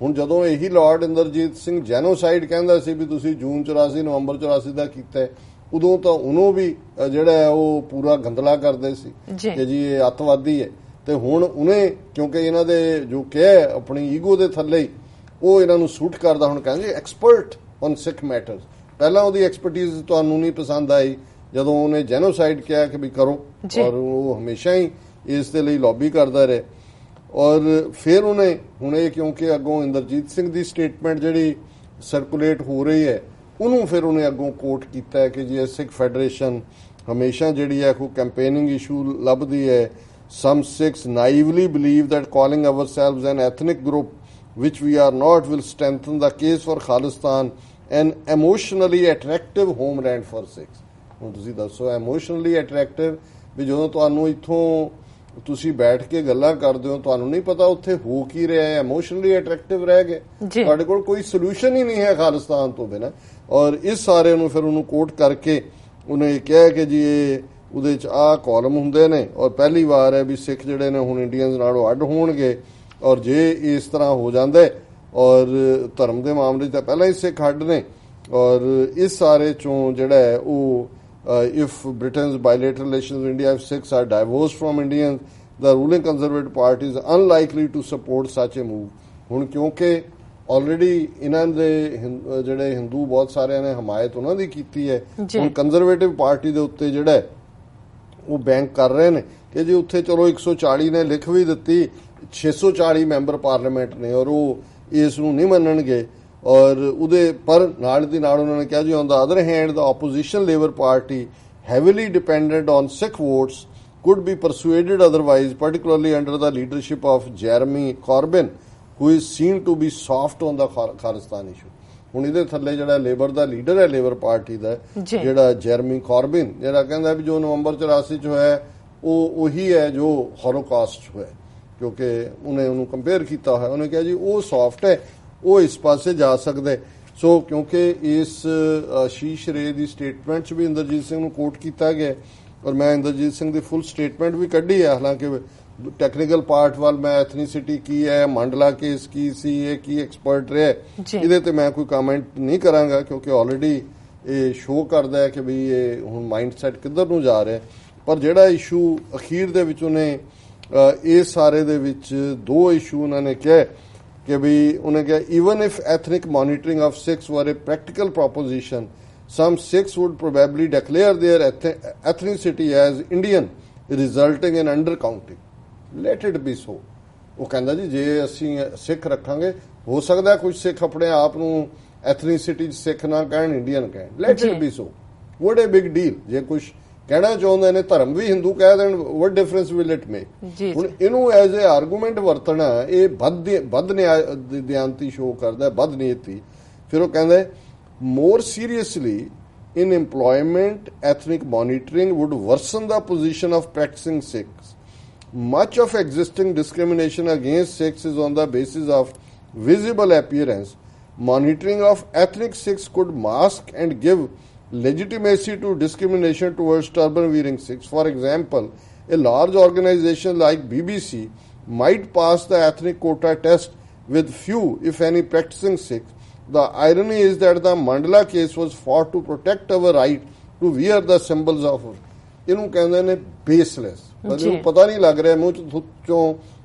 ਹੁਣ ਜਦੋਂ ਇਹੀ Lord Inderjit Singh genocide ਕਹਿੰਦਾ ਸੀ ਵੀ ਤੁਸੀਂ ਜੂਨ 84 ਨਵੰਬਰ 84 ਦਾ ਕੀਤਾ, ਉਦੋਂ ਤਾਂ ਉਹਨੂੰ ਵੀ ਜਿਹੜਾ ਉਹ ਪੂਰਾ ਗੰਦਲਾ ਕਰਦੇ ਸੀ ਕਿ ਜੀ ਇਹ ਅੱਤਵਾਦੀ ਹੈ। ਤੇ ਹੁਣ ਉਹਨੇ ਕਿਉਂਕਿ ਇਹਨਾਂ ਦੇ ਜੋ ਕਿਹਾ ਆਪਣੀ ਈਗੋ ਦੇ ਥੱਲੇ ਉਹ ਇਹਨਾਂ ਨੂੰ ਸੂਟ ਕਰਦਾ, ਹੁਣ ਕਹਿੰਦੇ ਐਕਸਪਰਟ ਔਨ ਸਿੱਖ ਮੈਟਰਸ। ਪਹਿਲਾਂ ਉਹਦੀ ਐਕਸਪਰਟੀਜ਼ ਤੁਹਾਨੂੰ ਨਹੀਂ ਪਸੰਦ ਆਈ ਜਦੋਂ ਉਹਨੇ ਜੈਨੋਸਾਈਡ ਕਿਹਾ ਕਿ ਵੀ ਕਰੋ, ਔਰ ਉਹ ਹਮੇਸ਼ਾ ਹੀ ਇਸ ਦੇ ਲਈ ਲੌਬੀ ਕਰਦਾ ਰਿਹਾ। ਔਰ ਫਿਰ ਉਹਨੇ ਹੁਣ ਇਹ ਕਿਉਂਕਿ ਅੱਗੋਂ ਇੰਦਰਜੀਤ ਸਿੰਘ ਦੀ ਸਟੇਟਮੈਂਟ ਜਿਹੜੀ ਸਰਕੂਲੇਟ ਹੋ ਰਹੀ ਹੈ ਉਹਨੂੰ ਫਿਰ ਉਹਨੇ ਅੱਗੋਂ ਕੋਟ ਕੀਤਾ ਹੈ ਕਿ ਜੀ ਸਿੱਖ ਫੈਡਰੇਸ਼ਨ ਹਮੇਸ਼ਾ ਜਿਹੜੀ ਹੈ ਕੋਈ ਕੈਂਪੇਨਿੰਗ ਇਸ਼ੂ ਲੱਭਦੀ ਹੈ। Some Sikhs naively believe that calling ourselves an ethnic group which we are not will strengthen the case for Khalistan an emotionally attractive homeland for Sikhs. ਹੁਣ ਤੁਸੀਂ ਦੱਸੋ ਇਮੋਸ਼ਨਲੀ ਅਟਰੈਕਟਿਵ ਵੀ ਜਦੋਂ ਤੁਹਾਨੂੰ ਇੱਥੋਂ ਤੁਸੀਂ ਬੈਠ ਕੇ ਗੱਲਾਂ ਕਰਦੇ ਹੋ ਤੁਹਾਨੂੰ ਨਹੀਂ ਪਤਾ ਉੱਥੇ ਹੋ ਕੀ ਰਿਹਾ ਹੈ, ਇਮੋਸ਼ਨਲੀ ਅਟਰੈਕਟਿਵ ਰਹਿ ਗਏ, ਤੁਹਾਡੇ ਕੋਲ ਕੋਈ ਸੋਲੂਸ਼ਨ ਹੀ ਨਹੀਂ ਹੈ ਖਾਲਿਸਤਾਨ ਤੋਂ ਬਿਨਾਂ। ਔਰ ਇਸ ਸਾਰੇ ਨੂੰ ਫਿਰ ਉਹਨੂੰ ਕੋਟ ਕਰਕੇ ਉਹਨੇ ਕਿਹਾ ਕਿ ਜੀ ਇਹ ਉਹਦੇ 'ਚ ਆਹ ਕਾਲਮ ਹੁੰਦੇ ਨੇ ਔਰ ਪਹਿਲੀ ਵਾਰ ਹੈ ਵੀ ਸਿੱਖ ਜਿਹੜੇ ਨੇ ਹੁਣ ਇੰਡੀਅਨਸ ਨਾਲੋਂ ਅੱਡ ਹੋਣਗੇ। ਔਰ ਜੇ ਇਸ ਤਰ੍ਹਾਂ ਹੋ ਜਾਂਦਾ ਔਰ ਧਰਮ ਦੇ ਮਾਮਲੇ 'ਚ ਤਾਂ ਪਹਿਲਾਂ ਹੀ ਸਿੱਖ ਅੱਡ ਨੇ ਔਰ ਇਸ ਸਾਰੇ 'ਚੋਂ ਜਿਹੜਾ ਹੈ ਉਹ if Britain's bilateral relations with India, if Sikhs are divorced from Indians, the ruling Conservative Party is unlikely to support such a move. ਹੁਣ ਕਿਉਂਕਿ ਆਲਰੇਡੀ ਇਹਨਾਂ ਦੇ ਜਿਹੜੇ ਹਿੰਦੂ ਬਹੁਤ ਸਾਰਿਆਂ ਨੇ ਹਮਾਇਤ ਉਹਨਾਂ ਦੀ ਕੀਤੀ ਹੈ। ਹੁਣ ਕੰਜ਼ਰਵੇਟਿਵ ਪਾਰਟੀ ਦੇ ਉੱਤੇ ਜਿਹੜਾ ਉਹ ਬੈਂਕ ਕਰ ਰਹੇ ਨੇ ਕਿ ਜੀ ਉੱਥੇ ਚਲੋ 140 ਨੇ ਲਿਖ ਵੀ ਦਿੱਤੀ, 640 ਮੈਂਬਰ ਪਾਰਲੀਮੈਂਟ ਨੇ ਔਰ ਉਹ ਇਸ ਨੂੰ ਨਹੀਂ ਮੰਨਣਗੇ। ਔਰ ਉਹਦੇ ਪਰ ਨਾਲ ਦੀ ਨਾਲ ਉਹਨਾਂ ਨੇ ਕਿਹਾ ਜੀ on the other hand the opposition Labour party heavily dependent on Sikh votes could be persuaded otherwise particularly under the leadership of Jeremy Corbyn who is seen to be soft on the Khalistan issue. ਹੁਣ ਇਹਦੇ ਥੱਲੇ ਜਿਹੜਾ Labour ਦਾ leader ਹੈ Labour party ਦਾ ਜਿਹੜਾ Jeremy carbon ਜਿਹੜਾ ਕਹਿੰਦਾ ਵੀ ਜੋ ਨਵੰਬਰ 84 ਚ ਹੋਇਆ ਉਹ ਉਹੀ ਹੈ ਜੋ ਹੋਲੋਕਾਸਟ ਹੋਇਆ, ਕਿਉਂਕਿ ਉਹਨੇ ਉਹਨੂੰ ਕੰਪੇਅਰ ਕੀਤਾ ਹੋਇਆ। ਉਹਨੇ ਕਿਹਾ ਜੀ ਉਹ ਸੌਫਟ ਹੈ, ਉਹ ਇਸ ਪਾਸੇ ਜਾ ਸਕਦੇ। ਸੋ ਕਿਉਂਕਿ ਇਸ ਆਸ਼ੀਸ਼ ਰੇ ਦੀ ਸਟੇਟਮੈਂਟ 'ਚ ਵੀ ਇੰਦਰਜੀਤ ਸਿੰਘ ਨੂੰ ਕੋਟ ਕੀਤਾ ਗਿਆ ਔਰ ਮੈਂ ਇੰਦਰਜੀਤ ਸਿੰਘ ਦੀ ਫੁੱਲ ਸਟੇਟਮੈਂਟ ਵੀ ਕੱਢੀ ਹੈ। ਹਾਲਾਂਕਿ ਟੈਕਨੀਕਲ ਪਾਰਟ ਵੱਲ ਮੈਂ ਐਥਨੀਸਿਟੀ ਕੀ ਹੈ, ਮੰਡਲਾ ਕੇਸ ਕੀ ਸੀ, ਇਹ ਕੀ ਐਕਸਪਰਟ ਰਿਹਾ, ਇਹਦੇ ਤੇ ਮੈਂ ਕੋਈ ਕਮੈਂਟ ਨਹੀਂ ਕਰਾਂਗਾ ਕਿਉਂਕਿ ਆਲਰੇਡੀ ਇਹ ਸ਼ੋਅ ਕਰਦਾ ਹੈ ਕਿ ਵੀ ਇਹ ਹੁਣ ਮਾਈਂਡ ਸੈਟ ਕਿੱਧਰ ਨੂੰ ਜਾ ਰਿਹਾ। ਪਰ ਜਿਹੜਾ ਇਸ਼ੂ ਅਖੀਰ ਦੇ ਵਿੱਚ ਉਹਨੇ ਇਸ ਸਾਰੇ ਦੇ ਵਿੱਚ ਦੋ ਇਸ਼ੂ ਉਹਨਾਂ ਨੇ ਕਿਹਾ ਕਿ ਵੀ ਉਹਨੇ ਕਿਹਾ even if ethnic monitoring of Sikhs ਵਰ ਏ practical proposition some Sikhs would probably declare their ethnicity as Indian, resulting in undercounting. Let it be so. ਉਹ ਕਹਿੰਦਾ ਜੀ ਜੇ ਅਸੀਂ ਸਿੱਖ ਰੱਖਾਂਗੇ ਹੋ ਸਕਦਾ ਕੁਝ ਸਿੱਖ ਆਪਣੇ ਆਪ ਨੂੰ ਐਥਨੀਸਿਟੀ ਸਿੱਖ ਨਾ ਕਹਿਣ, ਇੰਡੀਅਨ ਕਹਿਣ। Let it be so, what A big deal. ਜੇ ਕੁਝ ਕਹਿਣਾ ਚਾਹੁੰਦੇ ਨੇ ਧਰਮ ਵੀ ਹਿੰਦੂ ਕਹਿ ਦੇਣ, ਵਾਟ ਡਿਫਰੈਂਸ ਵਿਲ ਇਟ ਮੇਕ। ਹੁਣ ਇਹਨੂੰ ਐਜ਼ ਏ ਆਰਗੂਮੈਂਟ ਵਰਤਣਾ ਇਹ ਬਦ ਦਿਆਨਤੀ ਸ਼ੋਅ ਕਰਦਾ, ਬਦ ਨੀਅਤੀ। ਫਿਰ ਉਹ ਕਹਿੰਦਾ more seriously, in employment, ethnic monitoring would worsen the position of practicing Sikhs. Much of existing discrimination against Sikhs is on the basis of visible appearance. Monitoring of ethnic Sikhs could mask and give legitimacy to discrimination towards turban wearing Sikhs. For example, a large organization like BBC might pass the ethnic quota test with few, if any, practicing Sikhs. The irony is that the Mandla case was fought to protect our right to wear the symbols of. ਇਹਨੂੰ ਕਹਿੰਦੇ ਨੇ baseless, ਇਹਨੂੰ ਪਤਾ ਨਹੀਂ ਲੱਗ ਰਿਹਾ, ਮੂੰਹ ਚੋਂ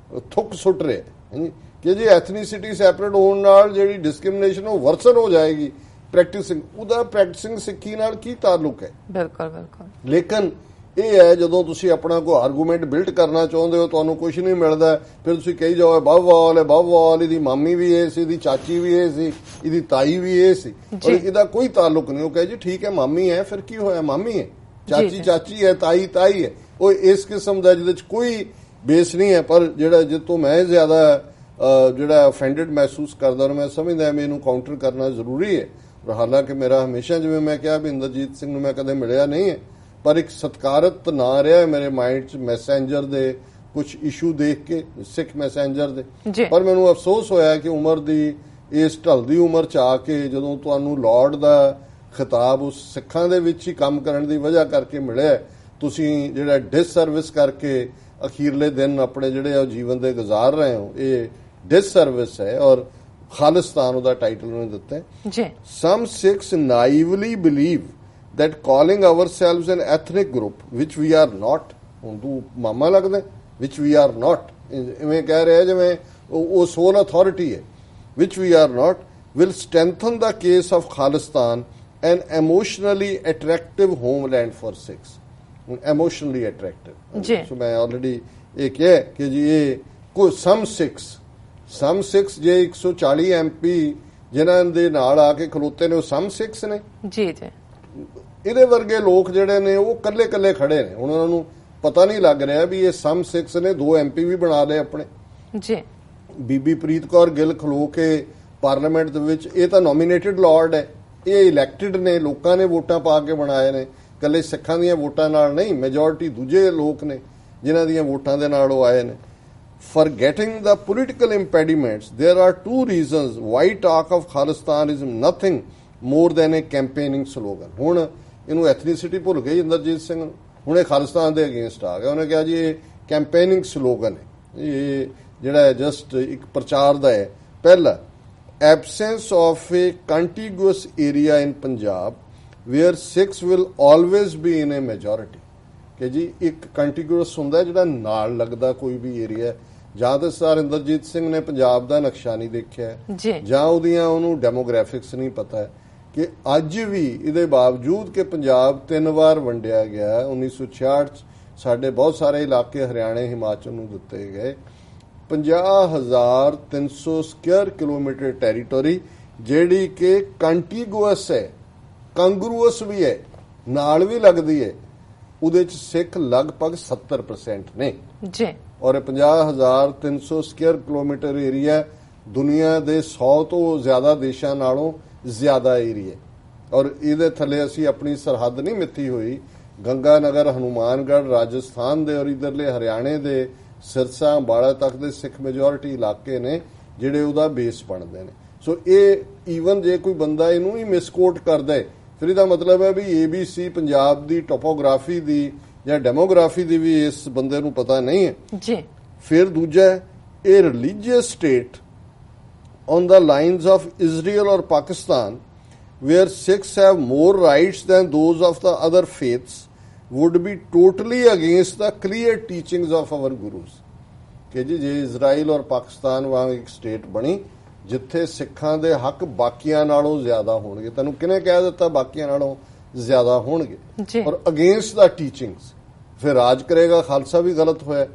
ਥੁੱਕ ਸੁੱਟ ਰਿਹਾ ਕਿ ਜੇ ਐਥਨੀਸਿਟੀ ਸੈਪਰੇਟ ਹੋਣ ਨਾਲ ਜਿਹੜੀ ਡਿਸਕ੍ਰਿਮੀਨੇਸ਼ਨ ਉਹ ਵਰਸਨ ਹੋ ਜਾਏਗੀ ਪ੍ਰੈਕਟਿਸਿੰਗ, ਉਹਦਾ ਪ੍ਰੈਕਟਿਸਿੰਗ ਸਿੱਖੀ ਨਾਲ ਕੀ ਤਾਲੁਕ ਹੈ? ਬਿਲਕੁਲ ਬਿਲਕੁਲ। ਲੇਕਿਨ ਇਹ ਹੈ ਜਦੋਂ ਤੁਸੀਂ ਆਪਣਾ ਕੋਈ ਆਰਗੂਮੈਂਟ ਬਿਲਡ ਕਰਨਾ ਚਾਹੁੰਦੇ ਹੋ, ਤੁਹਾਨੂੰ ਕੁਝ ਨਹੀਂ ਮਿਲਦਾ, ਫਿਰ ਤੁਸੀਂ ਕਹੀ ਜਾਓ ਬਾਹਵਾਲ ਹੈ, ਬਾਹਵਾਲ, ਇਹਦੀ ਮਾਮੀ ਵੀ ਇਹ ਸੀ, ਇਹਦੀ ਚਾਚੀ ਵੀ ਇਹ ਸੀ, ਇਹਦੀ ਤਾਈ ਵੀ ਇਹ ਸੀ, ਪਰ ਇਹਦਾ ਕੋਈ ਤਾਲੁਕ ਨਹੀਂ। ਉਹ ਕਹੇ ਜੀ ਠੀਕ ਹੈ ਮਾਮੀ ਹੈ, ਫਿਰ ਕੀ ਹੋਇਆ, ਮਾਮੀ ਹੈ, ਚਾਚੀ ਚਾਚੀ ਹੈ, ਤਾਈ ਤਾਈ ਹੈ। ਉਹ ਇਸ ਕਿਸਮ ਦਾ ਜਿਹਦੇ ਚ ਕੋਈ ਬੇਸ ਨਹੀਂ ਹੈ। ਪਰ ਜਿਹੜਾ ਜਿੱਤੋਂ ਮੈਂ ਜ਼ਿਆਦਾ ਜਿਹੜਾ ਅਫੈਂਡਡ ਮਹਿਸੂਸ ਕਰਦਾ ਔਰ ਮੈਂ ਸਮਝਦਾ ਮੈਂ ਇਹਨੂੰ ਕਾਊਂਟਰ ਕਰਨਾ ਜ਼ਰੂਰੀ ਹੈ। ਹਾਲਾਂਕਿ ਮੇਰਾ ਹਮੇਸ਼ਾ, ਜਿਵੇਂ ਮੈਂ ਕਿਹਾ ਵੀ ਇੰਦਰਜੀਤ ਸਿੰਘ ਨੂੰ ਮੈਂ ਕਦੇ ਮਿਲਿਆ ਨਹੀਂ ਹੈ, ਪਰ ਇੱਕ ਸਤਿਕਾਰਤ ਨਾਂ ਰਿਹਾ ਮੇਰੇ ਮਾਈਂਡ 'ਚ ਮੈਸੇਂਜਰ ਦੇ ਕੁਝ ਇਸ਼ੂ ਦੇਖ ਕੇ, ਸਿੱਖ ਮੈਸੇਂਜਰ ਦੇ। ਪਰ ਮੈਨੂੰ ਅਫਸੋਸ ਹੋਇਆ ਕਿ ਉਮਰ ਦੀ ਇਸ ਢਲਦੀ ਉਮਰ 'ਚ ਆ ਕੇ ਜਦੋਂ ਤੁਹਾਨੂੰ ਲਾਰਡ ਦਾ ਖਿਤਾਬ ਉਸ ਸਿੱਖਾਂ ਦੇ ਵਿੱਚ ਹੀ ਕੰਮ ਕਰਨ ਦੀ ਵਜ੍ਹਾ ਕਰਕੇ ਮਿਲਿਆ, ਤੁਸੀਂ ਜਿਹੜਾ ਡਿਸਸਰਵਿਸ ਕਰਕੇ ਅਖੀਰਲੇ ਦਿਨ ਆਪਣੇ ਜਿਹੜੇ ਆ ਜੀਵਨ ਦੇ ਗੁਜ਼ਾਰ ਰਹੇ ਹੋ, ਇਹ ਡਿਸਸਰਵਿਸ ਹੈ। ਔਰ ਖਾਲਿਸਤਾਨ ਉਹਦਾ ਟਾਈਟਲ ਉਹਨੇ ਦਿੱਤਾ ਹੈ। Some Sikhs naively believe that calling ourselves an ethnic group which we are not, ਹੁਣ ਤੂੰ ਮਾਮਾ ਲੱਗਦਾ, which we are not, ਇਵੇਂ ਕਹਿ ਰਿਹਾ ਜਿਵੇਂ ਉਹ sole authority ਹੈ, which we are not, will strengthen the case of Khalistan, an emotionally attractive homeland for Sikhs. emotionally attractive. So ਮੈਂ already ਇਹ ਕਿਹਾ ਕਿ ਜੀ ਇਹ ਕੋਈ some Sikhs ਜੇ 140 MP ਜਿਨ੍ਹਾਂ ਦੇ ਨਾਲ ਆ ਕੇ ਖਲੋਤੇ ਨੇ ਉਹ some Sikhs ਨੇ ਜੀ। ਇਹਦੇ ਵਰਗੇ ਲੋਕ ਜਿਹੜੇ ਨੇ ਉਹ ਕੱਲੇ ਕੱਲੇ ਖੜੇ ਨੇ। ਹੁਣ ਉਹਨਾਂ ਨੂੰ ਪਤਾ ਨਹੀਂ ਲੱਗ ਰਿਹਾ ਵੀ ਇਹ some Sikhs ਨੇ 2 MP ਵੀ ਬਣਾ ਲਏ ਆਪਣੇ ਜੀ। ਬੀਬੀ ਪ੍ਰੀਤ ਕੌਰ ਗਿੱਲ ਖਲੋ ਕੇ ਪਾਰਲੀਮੈਂਟ ਦੇ ਵਿੱਚ, ਇਹ ਤਾਂ ਨੋਮੀਨੇਟਡ ਲਾਰਡ ਹੈ, ਇਹ ਇਲੈਕਟਿਡ ਨੇ, ਲੋਕਾਂ ਨੇ ਵੋਟਾਂ ਪਾ ਕੇ ਬਣਾਏ ਨੇ, ਕੱਲੇ ਸਿੱਖਾਂ ਦੀਆਂ ਵੋਟਾਂ ਨਾਲ ਨਹੀਂ, ਮੈਜੋਰਿਟੀ ਦੂਜੇ ਲੋਕ ਨੇ ਜਿਨ੍ਹਾਂ ਦੀਆਂ ਵੋਟਾਂ ਦੇ ਨਾਲ ਉਹ ਆਏ ਨੇ। Forgetting the political impediments, there are 2 reasons why talk of Khalistan is nothing more than a campaigning slogan. ਹੁਣ ਇਹਨੂੰ ਐਥਨੀਸਿਟੀ ਭੁੱਲ ਗਈ ਇੰਦਰਜੀਤ ਸਿੰਘ, ਹੁਣ ਇਹ ਖਾਲਿਸਤਾਨ ਦੇ ਅਗੇਂਸਟ ਆ ਗਿਆ। ਉਹਨੇ ਕਿਹਾ ਜੀ ਇਹ ਕੈਂਪੇਨਿੰਗ ਸਲੋਗਨ ਹੈ, ਇਹ ਜਿਹੜਾ ਜਸਟ ਇੱਕ ਪ੍ਰਚਾਰ ਦਾ ਹੈ। ਪਹਿਲਾ, absence of a contiguous area in Punjab where Sikhs will always be in a majority, ਕਿ ਜੀ ਇੱਕ ਕੰਟੀਗੂਅਸ ਹੁੰਦਾ ਜਿਹੜਾ ਨਾਲ ਲੱਗਦਾ ਕੋਈ ਵੀ ਏਰੀਆ। ਜਾਂ ਤਾਂ ਸਰ ਇੰਦਰਜੀਤ ਸਿੰਘ ਨੇ ਪੰਜਾਬ ਦਾ ਨਕਸ਼ਾ ਨਹੀਂ ਦੇਖਿਆ, ਜਾਂ ਉਹਦੀਆਂ ਉਹਨੂੰ ਡੈਮੋਗ੍ਰਾਫਿਕਸ ਨਹੀਂ ਪਤਾ ਕਿ ਅੱਜ ਵੀ ਇਹਦੇ ਬਾਵਜੂਦ ਕਿ ਪੰਜਾਬ 3 ਵਾਰ ਵੰਡਿਆ ਗਿਆ, 1966 'ਚ ਸਾਡੇ ਬਹੁਤ ਸਾਰੇ ਇਲਾਕੇ ਹਰਿਆਣੇ ਹਿਮਾਚਲ ਨੂੰ ਦਿੱਤੇ ਗਏ, 50,300 ਸਕੁਅਰ ਕਿਲੋਮੀਟਰ ਟੈਰੀਟੋਰੀ ਜਿਹੜੀ ਕਿ ਕੰਟੀਗੂਅਸ ਹੈ, ਕੰਗਰੂਅਸ ਵੀ ਹੈ, ਨਾਲ ਵੀ ਲੱਗਦੀ ਹੈ, ਉਹਦੇ 'ਚ ਸਿੱਖ ਲਗਭਗ 70% ਨੇ ਜੀ। ਔਰ 50,300 ਸਕੁਅਰ ਕਿਲੋਮੀਟਰ ਏਰੀਆ ਦੁਨੀਆ ਦੇ 100 ਤੋਂ ਜ਼ਿਆਦਾ ਦੇਸ਼ਾਂ ਨਾਲੋਂ ਜ਼ਿਆਦਾ ਏਰੀਆ। ਔਰ ਇਹਦੇ ਥੱਲੇ ਅਸੀਂ ਆਪਣੀ ਸਰਹੱਦ ਨਹੀਂ ਮਿੱਥੀ ਹੋਈ, ਗੰਗਾ ਨਗਰ, ਹਨੂਮਾਨਗੜ੍ਹ ਰਾਜਸਥਾਨ ਦੇ ਔਰ ਇਧਰਲੇ ਹਰਿਆਣੇ ਦੇ ਸਿਰਸਾ ਅੰਬਾਲਾ ਤੱਕ ਦੇ ਸਿੱਖ ਮੈਜੋਰਿਟੀ ਇਲਾਕੇ ਨੇ ਜਿਹੜੇ ਉਹਦਾ ਬੇਸ ਬਣਦੇ ਨੇ। ਸੋ ਇਹ ਈਵਨ ਜੇ ਕੋਈ ਬੰਦਾ ਇਹਨੂੰ ਹੀ ਮਿਸਕੋਟ ਕਰਦਾ ਹੈ, ਫਿਰ ਇਹਦਾ ਮਤਲਬ ਹੈ ਵੀ ABC ਪੰਜਾਬ ਦੀ ਟੋਪੋਗ੍ਰਾਫੀ ਦੀ ਜਾਂ ਡੈਮੋਗ੍ਰਾਫੀ ਦੀ ਵੀ ਇਸ ਬੰਦੇ ਨੂੰ ਪਤਾ ਨਹੀਂ ਹੈ ਜੀ। ਫਿਰ ਦੂਜਾ, ਇਹ religious state on the lines of Israel or Pakistan, where Sikhs have more rights than those of the other faiths, would be totally against the clear teachings of our gurus. ਕਿ ਜੀ ਜੇ ਇਜ਼ਰਾਈਲ ਔਰ ਪਾਕਿਸਤਾਨ ਵਾਂਗ ਇੱਕ state ਬਣੀ ਜਿੱਥੇ ਸਿੱਖਾਂ ਦੇ ਹੱਕ ਬਾਕੀਆਂ ਨਾਲੋਂ ਜ਼ਿਆਦਾ ਹੋਣਗੇ, ਤੈਨੂੰ ਕਿਹਨੇ ਕਹਿ ਦਿੱਤਾ ਬਾਕੀਆਂ ਨਾਲੋਂ ਜ਼ਿਆਦਾ ਹੋਣਗੇ, ਔਰ ਅਗੇਂਸਟ ਦਾ ਟੀਚਿੰਗਸ, ਫਿਰ ਰਾਜ ਕਰੇਗਾ ਖਾਲਸਾ ਵੀ ਗਲਤ ਹੋਇਆ।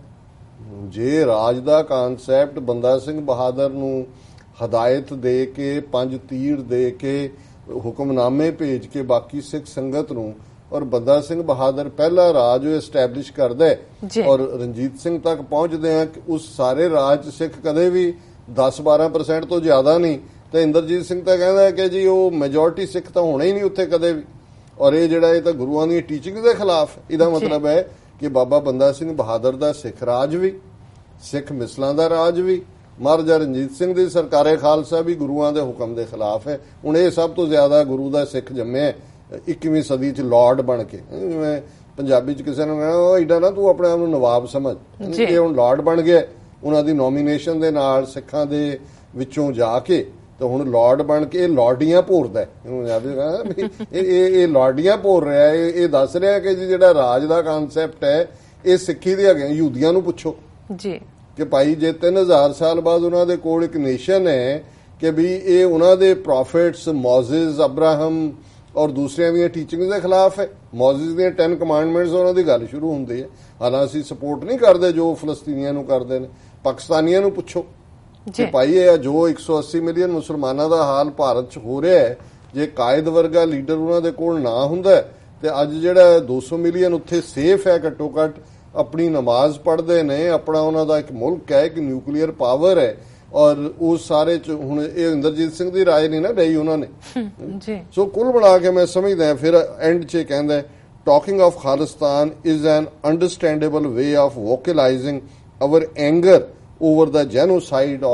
ਜੇ ਰਾਜ ਦਾ ਕਾਨਸੈਪਟ ਬੰਦਾ ਸਿੰਘ ਬਹਾਦਰ ਨੂੰ ਹਦਾਇਤ ਦੇ ਕੇ 5 ਤੀਰ ਦੇ ਕੇ ਹੁਕਮਨਾਮੇ ਭੇਜ ਕੇ ਬਾਕੀ ਸਿੱਖ ਸੰਗਤ ਨੂੰ, ਔਰ ਬੰਦਾ ਸਿੰਘ ਬਹਾਦਰ ਪਹਿਲਾ ਰਾਜ ਉਹ ਐਸਟੈਬਲਿਸ਼ ਕਰਦਾ ਹੈ ਔਰ ਰਣਜੀਤ ਸਿੰਘ ਤੱਕ ਪਹੁੰਚਦੇ ਆ ਕਿ ਉਸ ਸਾਰੇ ਰਾਜ ਸਿੱਖ ਕਦੇ ਵੀ 10-12% ਤੋਂ ਜ਼ਿਆਦਾ ਨਹੀਂ, ਤੇ ਇੰਦਰਜੀਤ ਸਿੰਘ ਤਾਂ ਕਹਿੰਦਾ ਕਿ ਜੀ ਉਹ ਮੈਜੋਰਿਟੀ ਸਿੱਖ ਤਾਂ ਹੋਣਾ ਹੀ ਨਹੀਂ ਉੱਥੇ ਕਦੇ ਵੀ। ਔਰ ਇਹ ਜਿਹੜਾ ਇਹ ਤਾਂ ਗੁਰੂਆਂ ਦੀਆਂ ਟੀਚਿੰਗ ਦੇ ਖਿਲਾਫ। ਇਹਦਾ ਮਤਲਬ ਹੈ ਕਿ ਬਾਬਾ ਬੰਦਾ ਸਿੰਘ ਬਹਾਦਰ ਦਾ ਸਿੱਖ ਰਾਜ ਵੀ, ਸਿੱਖ ਮਿਸਲਾਂ ਦਾ ਰਾਜ ਵੀ, ਮਹਾਰਾਜਾ ਰਣਜੀਤ ਸਿੰਘ ਦੀ ਸਰਕਾਰੇ ਖਾਲਸਾ ਵੀ ਗੁਰੂਆਂ ਦੇ ਹੁਕਮ ਦੇ ਖਿਲਾਫ ਹੈ। ਹੁਣ ਇਹ ਸਭ ਤੋਂ ਜ਼ਿਆਦਾ ਗੁਰੂ ਦਾ ਸਿੱਖ ਜੰਮਿਆ 21ਵੀਂ ਸਦੀ 'ਚ ਲਾਰਡ ਬਣ ਕੇ, ਜਿਵੇਂ ਪੰਜਾਬੀ 'ਚ ਕਿਸੇ ਨੂੰ ਕਹਿਣਾ ਉਹ ਏਡਾ ਨਾ ਤੂੰ ਆਪਣੇ ਆਪ ਨੂੰ ਨਵਾਬ ਸਮਝ, ਜੇ ਹੁਣ ਲਾਰਡ ਬਣ ਗਿਆ ਉਹਨਾਂ ਦੀ ਨੋਮੀਨੇਸ਼ਨ ਦੇ ਨਾਲ ਸਿੱਖਾਂ ਦੇ ਵਿੱਚੋਂ ਜਾ ਕੇ ਤਾਂ ਹੁਣ ਲਾਰਡ ਬਣ ਕੇ ਇਹ ਲਾਰਡੀਆਂ ਭੋਰਦਾ, ਇਹ ਲਾਰਡੀਆਂ ਭੋਰ ਰਿਹਾ, ਇਹ ਦੱਸ ਰਿਹਾ ਕਿ ਜਿਹੜਾ ਰਾਜ ਦਾ ਕਨਸੈਪਟ ਹੈ ਇਹ ਸਿੱਖੀ ਦੇ ਹੈਗੇ। ਯਹੂਦੀਆਂ ਨੂੰ ਪੁੱਛੋ ਜੀ ਕਿ ਭਾਈ ਜੇ 3000 ਸਾਲ ਬਾਅਦ ਉਹਨਾਂ ਦੇ ਕੋਲ ਇੱਕ ਨੇਸ਼ਨ ਹੈ ਕਿ ਵੀ ਇਹ ਉਹਨਾਂ ਦੇ ਪ੍ਰੋਫਿਟਸ ਮੋਜ਼ਿਸ, ਅਬਰਾਹਮ ਔਰ ਦੂਸਰਿਆਂ ਦੀਆਂ ਟੀਚਿੰਗਸ ਦੇ ਖਿਲਾਫ ਹੈ। ਮੋਜ਼ਿਸ ਦੀਆਂ 10 ਕਮਾਂਡਮੈਂਟਸ ਉਹਨਾਂ ਦੀ ਗੱਲ ਸ਼ੁਰੂ ਹੁੰਦੀ ਹੈ। ਹਾਲਾਂਕਿ ਅਸੀਂ ਸਪੋਰਟ ਨਹੀਂ ਕਰਦੇ ਜੋ ਫਲਸਤੀਨੀਆਂ ਨੂੰ ਕਰਦੇ ਨੇ। ਪਾਕਿਸਤਾਨੀਆਂ ਨੂੰ ਪੁੱਛੋ ਕਿ ਭਾਈ ਇਹ ਜੋ 180 ਮਿਲੀਅਨ ਮੁਸਲਮਾਨਾਂ ਦਾ ਹਾਲ ਭਾਰਤ 'ਚ ਹੋ ਰਿਹਾ ਹੈ, ਜੇ ਕਾਇਦ ਵਰਗਾ ਲੀਡਰ ਉਹਨਾਂ ਦੇ ਕੋਲ ਨਾ ਹੁੰਦਾ ਤੇ ਅੱਜ ਜਿਹੜਾ 200 ਮਿਲੀਅਨ ਉੱਥੇ ਸੇਫ ਹੈ, ਘੱਟੋ ਘੱਟ ਆਪਣੀ ਨਮਾਜ਼ ਪੜ੍ਹਦੇ ਨੇ, ਆਪਣਾ ਉਹਨਾਂ ਦਾ ਇੱਕ ਮੁਲਕ ਹੈ, ਇੱਕ ਨਿਊਕਲੀਅਰ ਪਾਵਰ ਹੈ, ਔਰ ਉਸ ਸਾਰੇ 'ਚ ਹੁਣ ਇਹ ਇੰਦਰਜੀਤ ਸਿੰਘ ਦੀ ਰਾਏ ਨਹੀਂ ਨਾ ਲਈ ਉਹਨਾਂ ਨੇ ਜੀ। ਸੋ ਕੁੱਲ ਬਣਾ ਕੇ ਮੈਂ ਸਮਝਦਾ ਫਿਰ ਐਂਡ 'ਚ ਕਹਿੰਦਾ talking of Khalistan is an understandable way of vocalising our anger over the genocide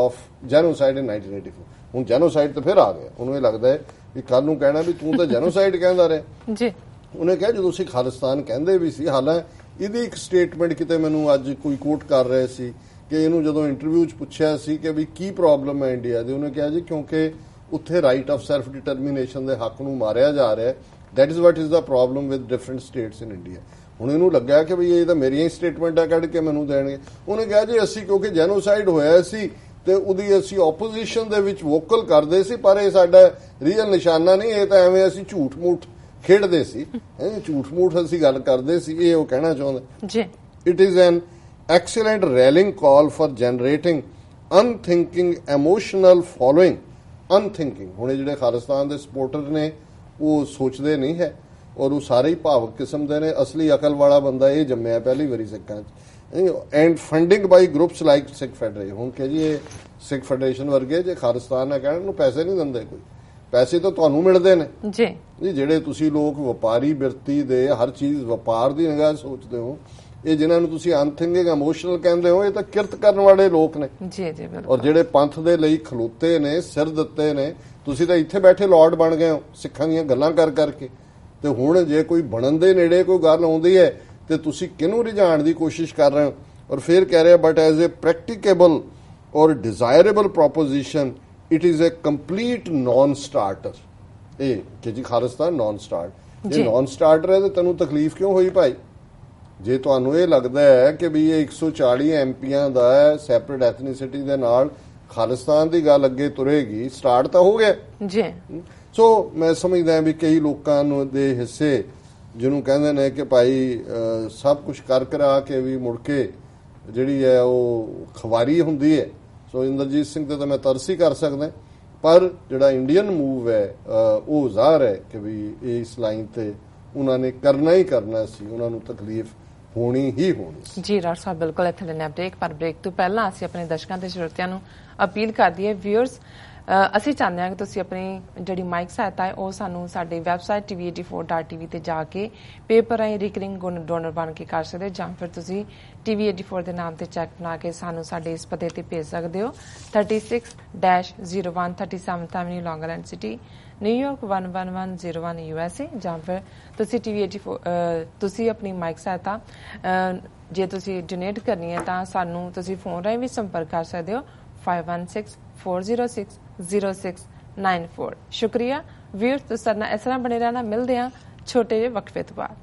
in 1984। ਹੁਣ ਜੈਨੋਸਾਈਡ ਤੇ ਫਿਰ ਆ ਗਿਆ, ਉਹਨੂੰ ਇਹ ਲੱਗਦਾ ਹੈ ਵੀ ਕੱਲ ਨੂੰ ਕਹਿਣਾ ਵੀ ਤੂੰ ਤਾਂ ਜੈਨੋਸਾਈਡ ਕਹਿੰਦਾ ਰਿਹਾ ਜੀ। ਉਹਨੇ ਕਿਹਾ ਜਦੋਂ ਅਸੀਂ ਖਾਲਿਸਤਾਨ ਕਹਿੰਦੇ ਵੀ ਸੀ, ਹਾਲਾਂਕਿ ਇਹਦੀ ਇੱਕ ਸਟੇਟਮੈਂਟ ਕਿਤੇ ਮੈਨੂੰ ਅੱਜ ਕੋਈ ਕੋਟ ਕਰ ਰਹੇ ਸੀ ਕਿ ਇਹਨੂੰ ਜਦੋਂ ਇੰਟਰਵਿਊ 'ਚ ਪੁੱਛਿਆ ਸੀ ਕਿ ਵੀ ਕੀ ਪ੍ਰੋਬਲਮ ਹੈ ਇੰਡੀਆ ਦੀ, ਉਹਨੇ ਕਿਹਾ ਜੀ ਕਿਉਂਕਿ ਉੱਥੇ ਰਾਈਟ ਆਫ ਸੈਲਫ ਡਿਟਰਮੀਨੇਸ਼ਨ ਦੇ ਹੱਕ ਨੂੰ ਮਾਰਿਆ ਜਾ ਰਿਹਾ, that is what is the problem with different states in India. ਹੁਣ ਇਹਨੂੰ ਲੱਗਾ ਕਿ ਵੀ ਇਹ ਤਾਂ ਮੇਰੀਆਂ ਹੀ ਸਟੇਟਮੈਂਟਾਂ ਕੱਢ ਕੇ ਮੈਨੂੰ ਦੇਣਗੇ। ਉਹਨੇ ਕਿਹਾ ਜੀ ਅਸੀਂ ਕਿਉਂਕਿ ਜੈਨੋਸਾਈਡ ਹੋਇਆ ਸੀ ਤੇ ਉਹਦੀ ਅਸੀਂ ਆਪੋਜੀਸ਼ਨ ਦੇ ਵਿੱਚ ਵੋਕਲ ਕਰਦੇ ਸੀ, ਪਰ ਇਹ ਸਾਡਾ ਰੀਅਲ ਨਿਸ਼ਾਨਾ ਨਹੀਂ, ਇਹ ਤਾਂ ਐਵੇਂ ਅਸੀਂ ਝੂਠ ਮੂਠ ਖੇਡਦੇ ਸੀ, ਝੂਠ ਮੂਠ ਅਸੀਂ ਗੱਲ ਕਰਦੇ ਸੀ, ਇਹ ਉਹ ਕਹਿਣਾ ਚਾਹੁੰਦਾ ਜੀ। It is an excellent rallying call for generating unthinking emotional following। unthinking ਹੁਣ ਜਿਹੜੇ ਖਾਲਿਸਤਾਨ ਦੇ ਸਪੋਰਟਰ ਨੇ ਉਹ ਸੋਚਦੇ ਨਹੀਂ ਹੈ ਔਰ ਉਹ ਸਾਰੇ ਹੀ ਭਾਵਕ ਕਿਸਮ ਦੇ ਨੇ। ਅਸਲੀ ਅਕਲ ਵਾਲਾ ਬੰਦਾ ਇਹ ਜੰਮਿਆ ਪਹਿਲੀ ਵਾਰੀ ਸਿੱਖਾਂ 'ਚ। And funding by groups like Sikh federation. ਹੁਣ ਕਿ ਜੀ ਇਹ ਸਿੱਖ ਫੈਡਰੇਸ਼ਨ ਵਰਗੇ ਜੇ ਖਾਲਿਸਤਾਨ ਨੇ ਕਹਿਣ ਨੂੰ ਪੈਸੇ ਨਹੀਂ ਦਿੰਦੇ, ਕੋਈ ਪੈਸੇ ਤਾਂ ਤੁਹਾਨੂੰ ਮਿਲਦੇ ਨੇ ਜੀ। ਜਿਹੜੇ ਤੁਸੀਂ ਲੋਕ ਵਪਾਰੀ ਬਿਰਤੀ ਦੇ ਹਰ ਚੀਜ਼ ਵਪਾਰ ਦੀ ਨਿਗਾਹ ਸੋਚਦੇ ਹੋ, ਇਹ ਜਿਨ੍ਹਾਂ ਨੂੰ ਤੁਸੀਂ ਅਨਥਿੰਕਿੰਗ ਇਮੋਸ਼ਨਲ ਕਹਿੰਦੇ ਹੋ, ਇਹ ਤਾਂ ਕਿਰਤ ਕਰਨ ਵਾਲੇ ਲੋਕ ਨੇ ਜੀ ਜੀ ਬਿਲਕੁਲ। ਔਰ ਜਿਹੜੇ ਪੰਥ ਦੇ ਲਈ ਖਲੋਤੇ ਨੇ, ਸਿਰ ਦਿੱਤੇ ਨੇ, ਤੁਸੀਂ ਤਾਂ ਇੱਥੇ ਬੈਠੇ ਲਾਰਡ ਬਣ ਗਏ ਹੋ ਸਿੱਖਾਂ ਦੀਆਂ ਗੱਲਾਂ ਕਰ ਕਰਕੇ। ਤੇ ਹੁਣ ਜੇ ਕੋਈ ਬਣਨ ਦੇ ਨੇੜੇ ਕੋਈ ਗੱਲ ਆਉਂਦੀ ਹੈ ਤੇ ਤੁਸੀਂ ਕਿਹਨੂੰ ਰਿਝਾਉਣ ਦੀ ਕੋਸ਼ਿਸ਼ ਕਰ ਰਹੇ ਹੋ। ਔਰ ਫਿਰ ਕਹਿ ਰਿਹਾ but as a practicable or desirable proposition it is a complete non starter. ਇਹ ਕਿ ਜੀ ਖਾਲਿਸਤਾਨ ਨਾਨ ਸਟਾਰਟ, ਜੇ ਨਾਨ ਸਟਾਰਟਰ ਹੈ ਤੇ ਤੈਨੂੰ ਤਕਲੀਫ ਕਿਉਂ ਹੋਈ ਭਾਈ? ਜੇ ਤੁਹਾਨੂੰ ਇਹ ਲੱਗਦਾ ਹੈ ਕਿ ਵੀ ਇਹ 140 ਐਮਪੀਆਂ ਦਾ ਸੈਪਰੇਟ ਐਥਨੀਸਿਟੀ ਦੇ ਨਾਲ ਖਾਲਿਸਤਾਨ ਦੀ ਗੱਲ ਅੱਗੇ ਤੁਰੇਗੀ, ਸਟਾਰਟ ਤਾਂ ਹੋ ਗਿਆ ਜੀ। ਸੋ ਮੈਂ ਸਮਝਦਾ ਵੀ ਕਈ ਲੋਕਾਂ ਨੂੰ ਦੇ ਹਿੱਸੇ ਜਿਹਨੂੰ ਕਹਿੰਦੇ ਨੇ ਕਿ ਭਾਈ ਸਭ ਕੁਝ ਕਰ ਕਰਾ ਕੇ ਵੀ ਮੁੜ ਕੇ ਜਿਹੜੀ ਹੈ ਉਹ ਖਵਾਰੀ ਹੁੰਦੀ ਹੈ। ਸੋ ਇੰਦਰਜੀਤ ਸਿੰਘ ਤੇ ਤਾਂ ਮੈਂ ਤਰਸ ਹੀ ਕਰ ਸਕਦਾ, ਪਰ ਜਿਹੜਾ ਇੰਡੀਅਨ ਮੂਵ ਹੈ ਉਹ ਜ਼ਾਹਰ ਹੈ ਕਿ ਵੀ ਇਸ ਲਾਈਨ ਤੇ ਉਹਨਾਂ ਨੇ ਕਰਨਾ ਹੀ ਕਰਨਾ ਸੀ, ਉਹਨਾਂ ਨੂੰ ਤਕਲੀਫ ਹੋਣੀ ਹੀ ਹੋਣੀ ਸੀ ਜੀ। ਡਾਕਟਰ ਸਾਹਿਬ ਬਿਲਕੁਲ ਇੱਥੇ ਲੈਣਾ ਬ੍ਰੇਕ, ਪਰ ਬ੍ਰੇਕ ਤੋਂ ਪਹਿਲਾਂ ਅਸੀਂ ਆਪਣੇ ਦਰਸ਼ਕਾਂ ਤੇ ਸਰੋਤਿਆਂ ਨੂੰ ਅਪੀਲ ਕਰਦੀ ਹੈ ਵਿਊਅਰਸ, ਅਸੀਂ ਚਾਹੁੰਦੇ ਹਾਂ ਕਿ ਤੁਸੀਂ ਆਪਣੀ ਜਿਹੜੀ ਮਾਈਕ ਸਹਾਇਤਾ ਹੈ ਉਹ ਸਾਨੂੰ ਸਾਡੇ ਵੈਬਸਾਈਟ tv84.tv ਤੇ ਜਾ ਕੇ ਪੇਪਰ ਰਾਹੀਂ ਰਿਕਰਿੰਗ ਡੋਨਰ ਬਣ ਕੇ ਕਰ ਸਕਦੇ ਹੋ, ਜਾਂ ਫਿਰ ਤੁਸੀਂ TV84 ਦੇ ਨਾਮ ਤੇ ਚੈੱਕ ਬਣਾ ਕੇ ਸਾਨੂੰ ਸਾਡੇ ਇਸ ਪਤੇ ਤੇ ਭੇਜ ਸਕਦੇ ਹੋ 36-01 37th Avenue Long Island City, New York 11101 USA। ਜਾਂ ਫਿਰ ਤੁਸੀਂ TV84 ਤੁਸੀਂ ਆਪਣੀ ਮਾਈਕ ਸਹਾਇਤਾ ਜੇ ਤੁਸੀਂ ਡੋਨੇਟ ਕਰਨੀ ਹੈ ਤਾਂ ਸਾਨੂੰ ਤੁਸੀਂ ਫੋਨ ਰਾਹੀਂ ਵੀ ਸੰਪਰਕ ਕਰ ਸਕਦੇ ਹੋ 5164060694। ਸ਼ੁਕਰੀਆ ਵੀਰ, ਤੁਸੀਂ ਸਾਡੇ ਨਾਲ ਇਸ ਤਰ੍ਹਾਂ ਬਣੇ ਰਹਿਣਾ। ਮਿਲਦੇ ਹਾਂ ਛੋਟੇ ਜਿਹੇ ਵਕਫੇ ਤੋਂ ਬਾਅਦ।